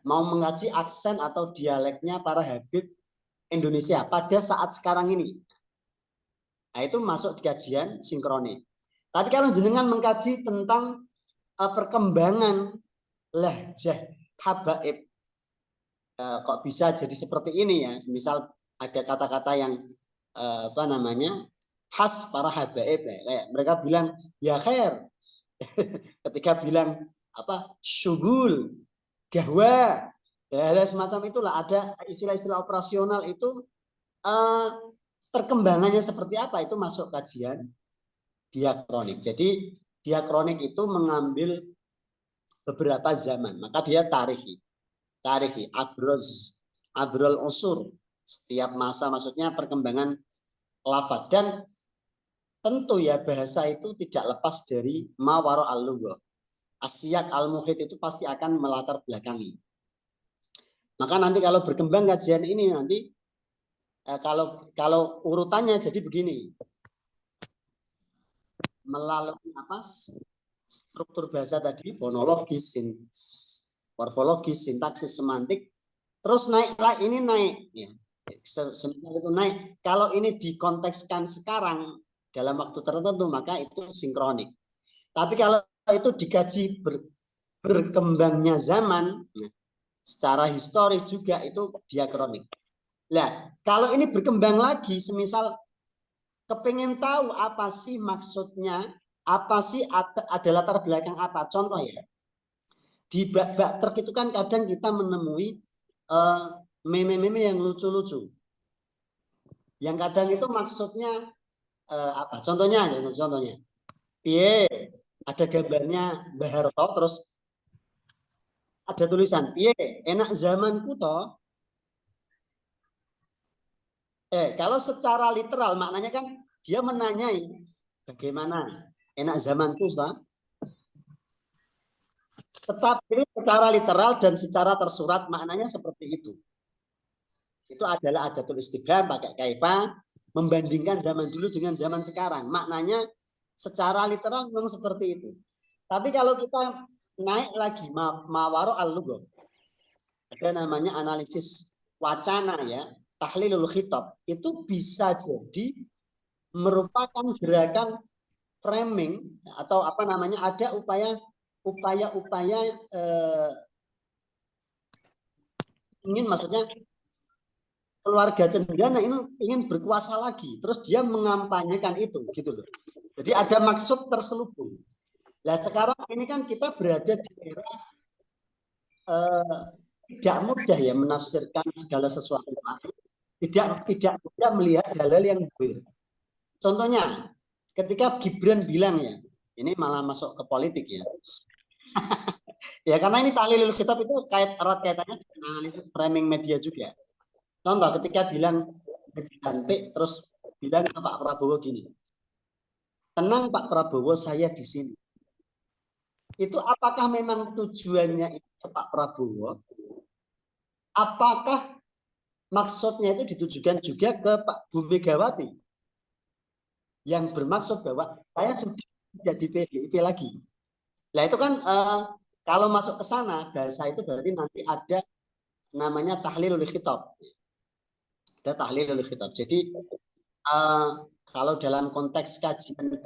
Mau mengkaji aksen atau dialeknya para habib Indonesia pada saat sekarang ini. Nah, itu masuk di kajian sinkronik. Tapi kalau jenengan mengkaji tentang perkembangan lahjah habaib, kok bisa jadi seperti ini ya? Misal ada kata-kata yang apa namanya khas para habaib, kayak mereka bilang ya khair, ketika bilang apa syugul, gahwa, ya semacam itulah. Ada istilah-istilah operasional itu perkembangannya seperti apa itu masuk kajian diakronik. Jadi diakronik itu mengambil beberapa zaman, maka dia tarihi abrol usur, setiap masa, maksudnya perkembangan lafaz. Dan tentu ya bahasa itu tidak lepas dari mawaro al-lughah. Asyak al-muhit itu pasti akan melatar belakangi. Maka nanti kalau berkembang kajian ini nanti kalau urutannya jadi begini. Melalui apa struktur bahasa tadi, fonologis, morfologis, sintaksis, semantik, terus naiklah ini naik ya. Sementara itu naik. Kalau ini dikontekskan sekarang dalam waktu tertentu maka itu sinkronik. Tapi kalau itu dikaji berkembangnya zaman ya, secara historis juga itu diakronik. Nah, kalau ini berkembang lagi, semisal kepengen tahu apa sih maksudnya, apa sih ada latar belakang apa. Contoh ya, di bak-bak truk itu kan kadang kita menemui meme-meme yang lucu-lucu. Yang kadang itu maksudnya apa? Contohnya, piye, ada gambarnya Mbah Harto, terus ada tulisan, piye, enak zamanku toh. Kalau secara literal maknanya kan dia menanyai bagaimana enak zamanku, Ustaz. Tetapi secara literal dan secara tersurat maknanya seperti itu. Itu adalah adatul istifham pakai kaifa, membandingkan zaman dulu dengan zaman sekarang. Maknanya secara literal memang seperti itu. Tapi kalau kita naik lagi mawaro al-lughah, ada namanya analisis wacana ya, tahlilul khitab, itu bisa jadi merupakan gerakan framing atau apa namanya, ada upaya ingin, maksudnya keluarga cendana ini ingin berkuasa lagi, terus dia mengampanyekan itu gitu loh. Jadi ada maksud terselubung. Nah sekarang ini kan kita berada di era tidak mudah ya menafsirkan segala sesuatu. Tidak mudah melihat hal-hal yang berbeda. Contohnya, ketika Gibran bilang ya, ini malah masuk ke politik ya. Ya karena ini tahlilul khitab itu erat kaitannya dengan analisis framing media juga. Contoh ketika bilang ganti, terus bilang ke Pak Prabowo gini, tenang Pak Prabowo, saya di sini. Itu apakah memang tujuannya itu ke Pak Prabowo? Apakah maksudnya itu ditujukan juga ke Pak Bu Megawati yang bermaksud bahwa saya sudah jadi PDIP lagi. Nah itu kan kalau masuk ke sana bahasa itu berarti nanti ada namanya tahlilul khitab. Ada tahlilul khitab. Jadi kalau dalam konteks kajian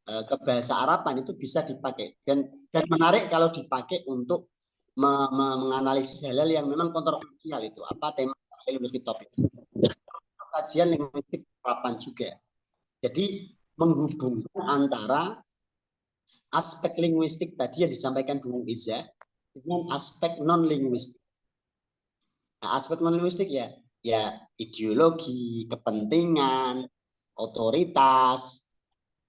ke bahasa Araban itu bisa dipakai dan menarik kalau dipakai untuk menganalisis hal-hal yang memang kontroversial itu. Apa tema tahlilul khitab itu? Kajian linguistik Araban juga. Jadi menghubungkan antara aspek linguistik tadi yang disampaikan Bung Iza dengan aspek non linguistik. Nah, aspek non linguistik ya ideologi, kepentingan, otoritas,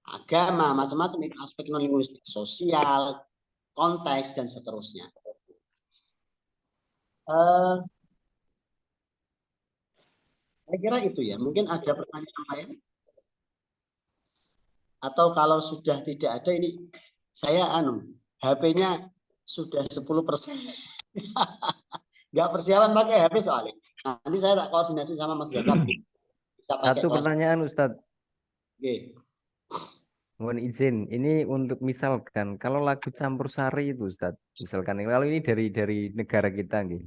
agama, macam-macam itu aspek non linguistik, sosial, konteks dan seterusnya. Saya kira itu ya. Mungkin ada pertanyaan lain? Atau kalau sudah tidak ada ini saya HP-nya sudah 10%. Nggak persiapan pakai HP soalnya. Nanti saya tak koordinasi sama Mas Jakab. Satu pertanyaan Ustadz. Oke. Mohon izin, ini untuk misalkan kalau lagu campur sari itu Ustadz, misalkan kalau ini dari negara kita gitu.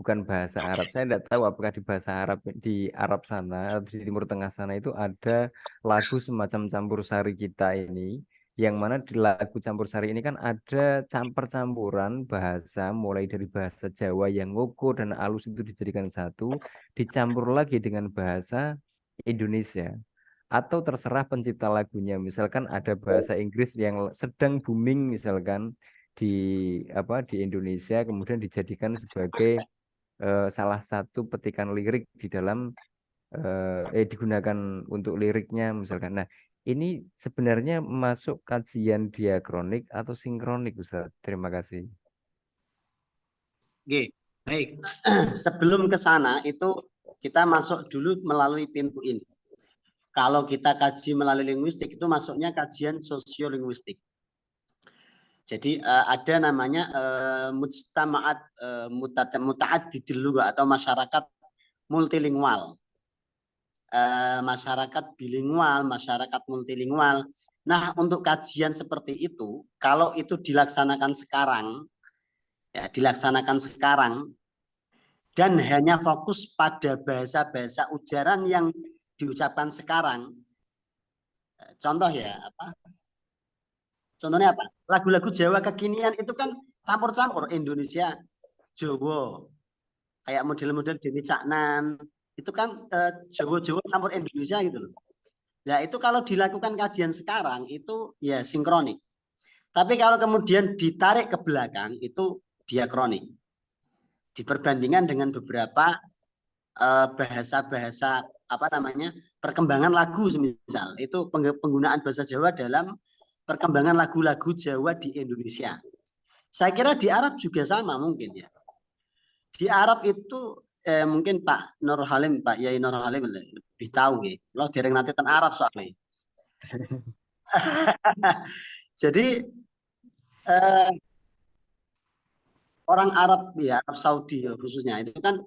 Bukan bahasa Arab. Saya tidak tahu apakah di bahasa Arab di Arab sana atau di Timur Tengah sana itu ada lagu semacam campur sari kita ini, yang mana di lagu campur sari ini kan ada campur-campuran bahasa, mulai dari bahasa Jawa yang ngoko dan alus itu dijadikan satu, dicampur lagi dengan bahasa Indonesia. Atau terserah pencipta lagunya, misalkan ada bahasa Inggris yang sedang booming misalkan di Indonesia, kemudian dijadikan sebagai salah satu petikan lirik di dalam digunakan untuk liriknya misalkan. Nah, ini sebenarnya masuk kajian diakronik atau sinkronik, Ustaz? Terima kasih. Oke, baik. Sebelum ke sana itu kita masuk dulu melalui pintu ini. Kalau kita kaji melalui linguistik itu masuknya kajian sosiolinguistik. Jadi ada namanya mujtama'at muta'addidil lugha atau masyarakat multilingual. Masyarakat bilingual, masyarakat multilingual. Nah, untuk kajian seperti itu, kalau itu dilaksanakan sekarang dan hanya fokus pada bahasa-bahasa ujaran yang diucapkan sekarang. Contoh ya, Contohnya apa? Lagu-lagu Jawa kekinian itu kan campur-campur Indonesia, Jawa. Kayak model-model Denny Caknan, itu kan Jawa-Jawa campur Indonesia gitu loh. Nah, itu kalau dilakukan kajian sekarang itu ya sinkronik. Tapi kalau kemudian ditarik ke belakang itu diakronik. Diperbandingkan dengan beberapa bahasa-bahasa perkembangan lagu semisal itu penggunaan bahasa Jawa dalam perkembangan lagu-lagu Jawa di Indonesia. Saya kira di Arab juga sama mungkin ya. Di Arab itu mungkin Pak Yai Nur Halim lebih tahu ya. Lo dereng nanti ten Arab soalnya. Jadi orang Arab ya, Arab Saudi khususnya itu kan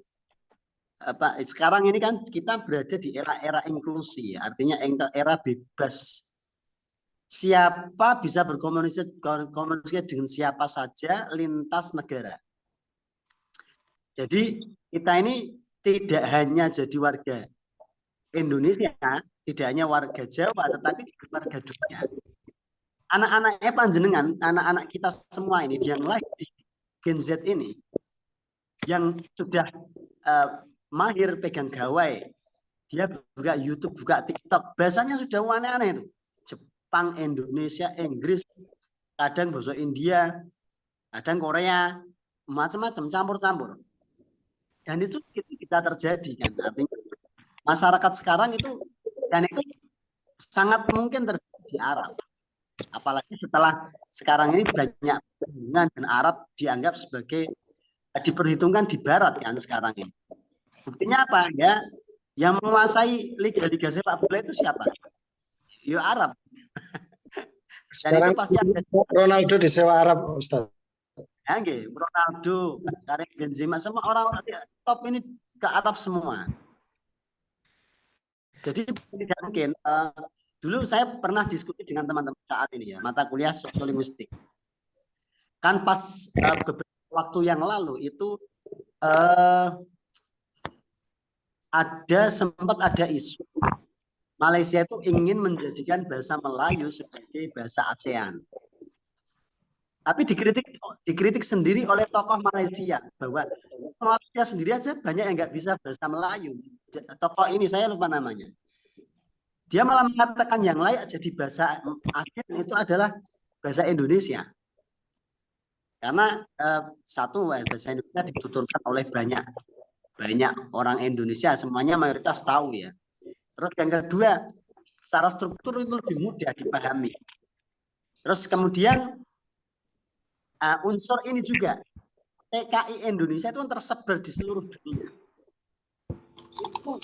sekarang ini kan kita berada di era inklusi, artinya era bebas. Siapa bisa berkomunikasi dengan siapa saja lintas negara. Jadi kita ini tidak hanya jadi warga Indonesia, tidak hanya warga Jawa, tetapi warga dunia. Anak-anaknya panjenengan, anak-anak kita semua ini yang lahir di Gen Z ini, yang sudah mahir pegang gawai, dia buka YouTube, buka TikTok, bahasanya sudah aneh-aneh itu. Jepang, Indonesia, Inggris, kadang bahasa India, kadang Korea, macam-macam, campur-campur. Dan itu bisa terjadi kan, artinya masyarakat sekarang itu dan itu sangat mungkin terjadi di Arab. Apalagi setelah sekarang ini banyak hubungan dan Arab dianggap sebagai diperhitungkan di Barat kan sekarang ini. Buktinya apa ya? Yang menguasai liga-liga sepak bola itu siapa? Ya Arab. Dan itu pasti ada. Ronaldo disewa Arab, Ustaz. Ya, Ronaldo, Karim Benzema, semua orang-orang top ini ke Arab semua. Jadi tidak mungkin. Dulu saya pernah diskusi dengan teman-teman saat ini ya, mata kuliah sosiolinguistik. Kan pas beberapa waktu yang lalu itu sempat ada isu Malaysia itu ingin menjadikan bahasa Melayu sebagai bahasa ASEAN. Tapi dikritik sendiri oleh tokoh Malaysia bahwa Malaysia sendiri aja banyak yang nggak bisa bahasa Melayu. Tokoh ini saya lupa namanya. Dia malah mengatakan yang layak jadi bahasa ASEAN itu adalah bahasa Indonesia. Karena satu bahasa Indonesia dituturkan oleh banyak orang Indonesia, semuanya mayoritas tahu ya. Terus yang kedua, secara struktur itu lebih mudah dipahami. Terus kemudian unsur ini juga, TKI Indonesia itu tersebar di seluruh dunia.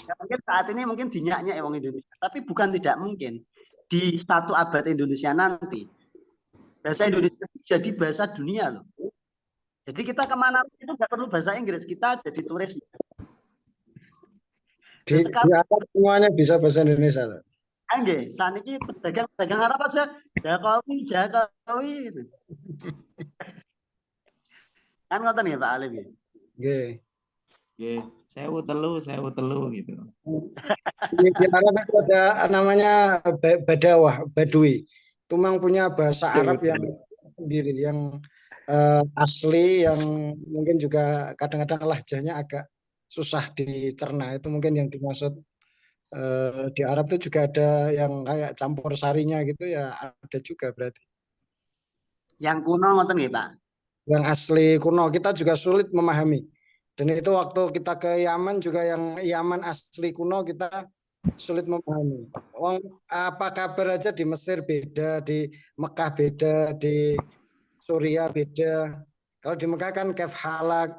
Ya, mungkin saat ini mungkin dinyak-nyak ya orang Indonesia, tapi bukan tidak mungkin di 1 abad Indonesia nanti bahasa Indonesia jadi bahasa dunia loh. Jadi kita kemana itu nggak perlu bahasa Inggris, kita jadi turis. Di Arab semuanya bisa bahasa Indonesia. Nggih, saniki pedagang Arab aja Jakawi. Kan ngoten ya Pak Alim ya. Nggih. Nggih, sewu telu gitu. Di Arab itu ada namanya Badawah, Badui. Itu memang punya bahasa Arab yang sendiri, yang asli, yang mungkin juga kadang-kadang lahjahnya agak susah dicerna. Itu mungkin yang dimaksud. Di Arab itu juga ada yang kayak campur sarinya gitu ya, ada juga berarti. Yang kuno ngoten nggih Pak. Yang asli kuno kita juga sulit memahami. Dan itu waktu kita ke Yaman juga, yang Yaman asli kuno kita sulit memahami. Apa kabar aja di Mesir beda, di Mekah beda, di Suriah beda. Kalau di Mekah kan kef halak,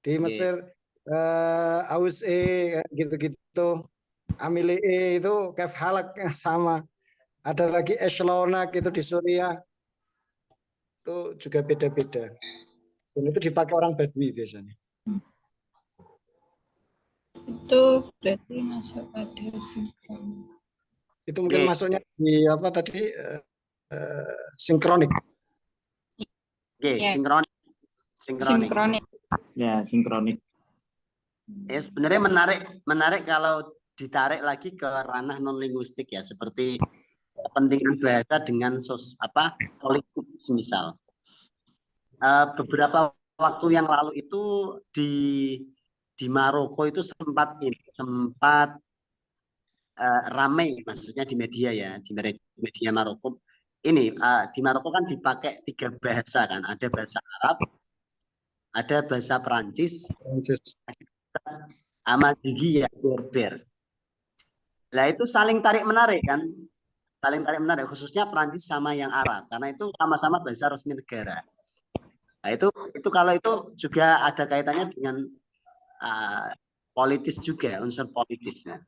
di Mesir aus gitu-gitu. Amile itu kef halak sama. Ada lagi eslonak itu di Suriah. Itu juga beda-beda. Dan itu dipakai orang Badui biasanya. Itu berarti masuk pada sinkron. Itu mungkin masuknya di apa tadi, sinkronik. Sinkronik. Ya, sinkronik. Ya, sebenarnya menarik kalau ditarik lagi ke ranah non linguistik ya, seperti kepentingan bahasa dengan politik misal. Beberapa waktu yang lalu itu di Maroko itu sempat ramai, maksudnya di media ya, di media Maroko. Ini di Maroko kan dipakai 3 bahasa kan, ada bahasa Arab, ada bahasa Perancis, Amazighi ya, Berber. Nah itu saling tarik menarik kan, khususnya Perancis sama yang Arab, karena itu sama-sama bahasa resmi negara. Nah itu kalau itu juga ada kaitannya dengan politis juga, unsur politisnya.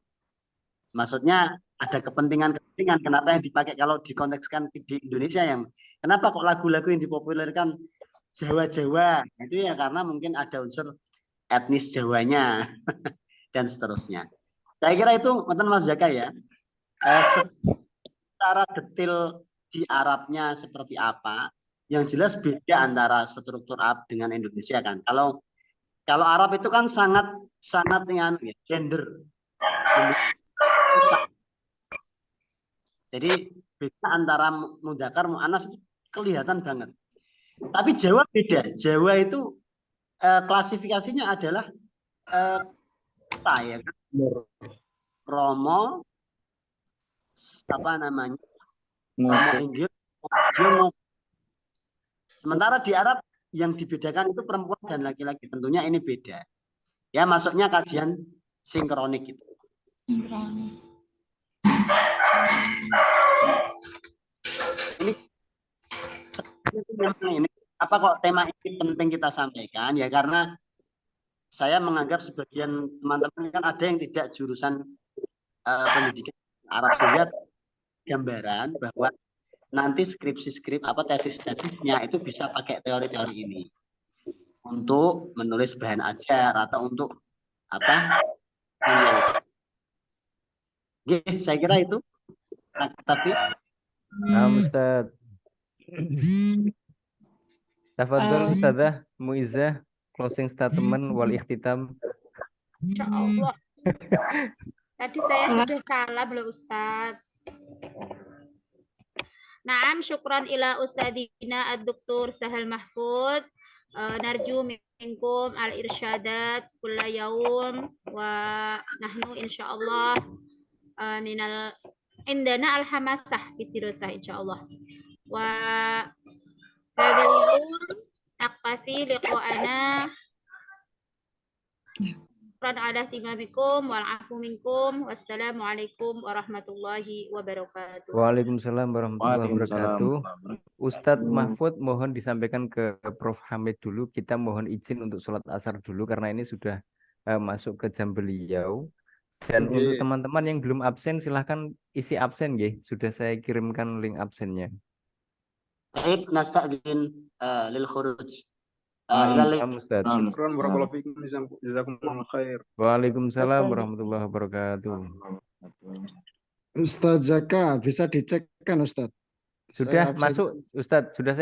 Maksudnya ada kepentingan kenapa yang dipakai, kalau dikontekskan di Indonesia, yang kenapa kok lagu-lagu yang dipopulerkan Jawa-Jawa, itu ya karena mungkin ada unsur etnis Jawanya dan seterusnya. Saya kira itu Mas Zaka ya. Secara detail di Arabnya seperti apa, yang jelas beda antara struktur Arab dengan Indonesia kan. Kalau Arab itu kan sangat dengan gender. Jadi beda antara mudzakkar muannas itu kelihatan banget. Tapi Jawa beda. Jawa itu klasifikasinya adalah ya kan? Romo, Romo Inggil, sementara di Arab yang dibedakan itu perempuan dan laki-laki. Tentunya ini beda. Ya, masuknya kajian sinkronik itu. Ini apa kok tema ini penting kita sampaikan ya, karena saya menganggap sebagian teman-teman kan ada yang tidak jurusan pendidikan Arab, sehingga gambaran bahwa nanti tesis-tesisnya itu bisa pakai teori-teori ini untuk menulis bahan ajar atau untuk saya kira itu. Tapi Ustaz. Tafadhol Ustazah Muizzah, closing statement wal ikhtitam. Insyaallah. Tadi saya sudah salah belum Ustaz? Naam, syukran ila Ustadina Ad-Doktor Sahal Mahfud. Narju minkum al-irsyadat kulla yaum wa nahnu insyaallah indana al-hamasah fi dirasah insyaallah. Wa hadal yaum Aktafi liqa'ana. Syukran ala ihtimamikum wal afu minkum. Wassalamualaikum warahmatullahi wabarakatuh. Waalaikumsalam warahmatullahi Waalaikumsalam. wabarakatuh. Ustadz Mahfud mohon disampaikan ke Prof. Hamid dulu. Kita mohon izin untuk sholat asar dulu karena ini sudah masuk ke jam beliau. Dan Oke. untuk teman-teman yang belum absen silahkan isi absen ya. Sudah saya kirimkan link absennya. Baik, nasta'dzin lil khuruj. Ilal Salam Ustadz. Syukran barakallahu fikum, jazakumullah khair. Waalaikumsalam warahmatullahi wabarakatuh. Ustadz Zaka bisa dicek kan Ustadz? Sudah Saya upload. masuk Ustadz, sudah saya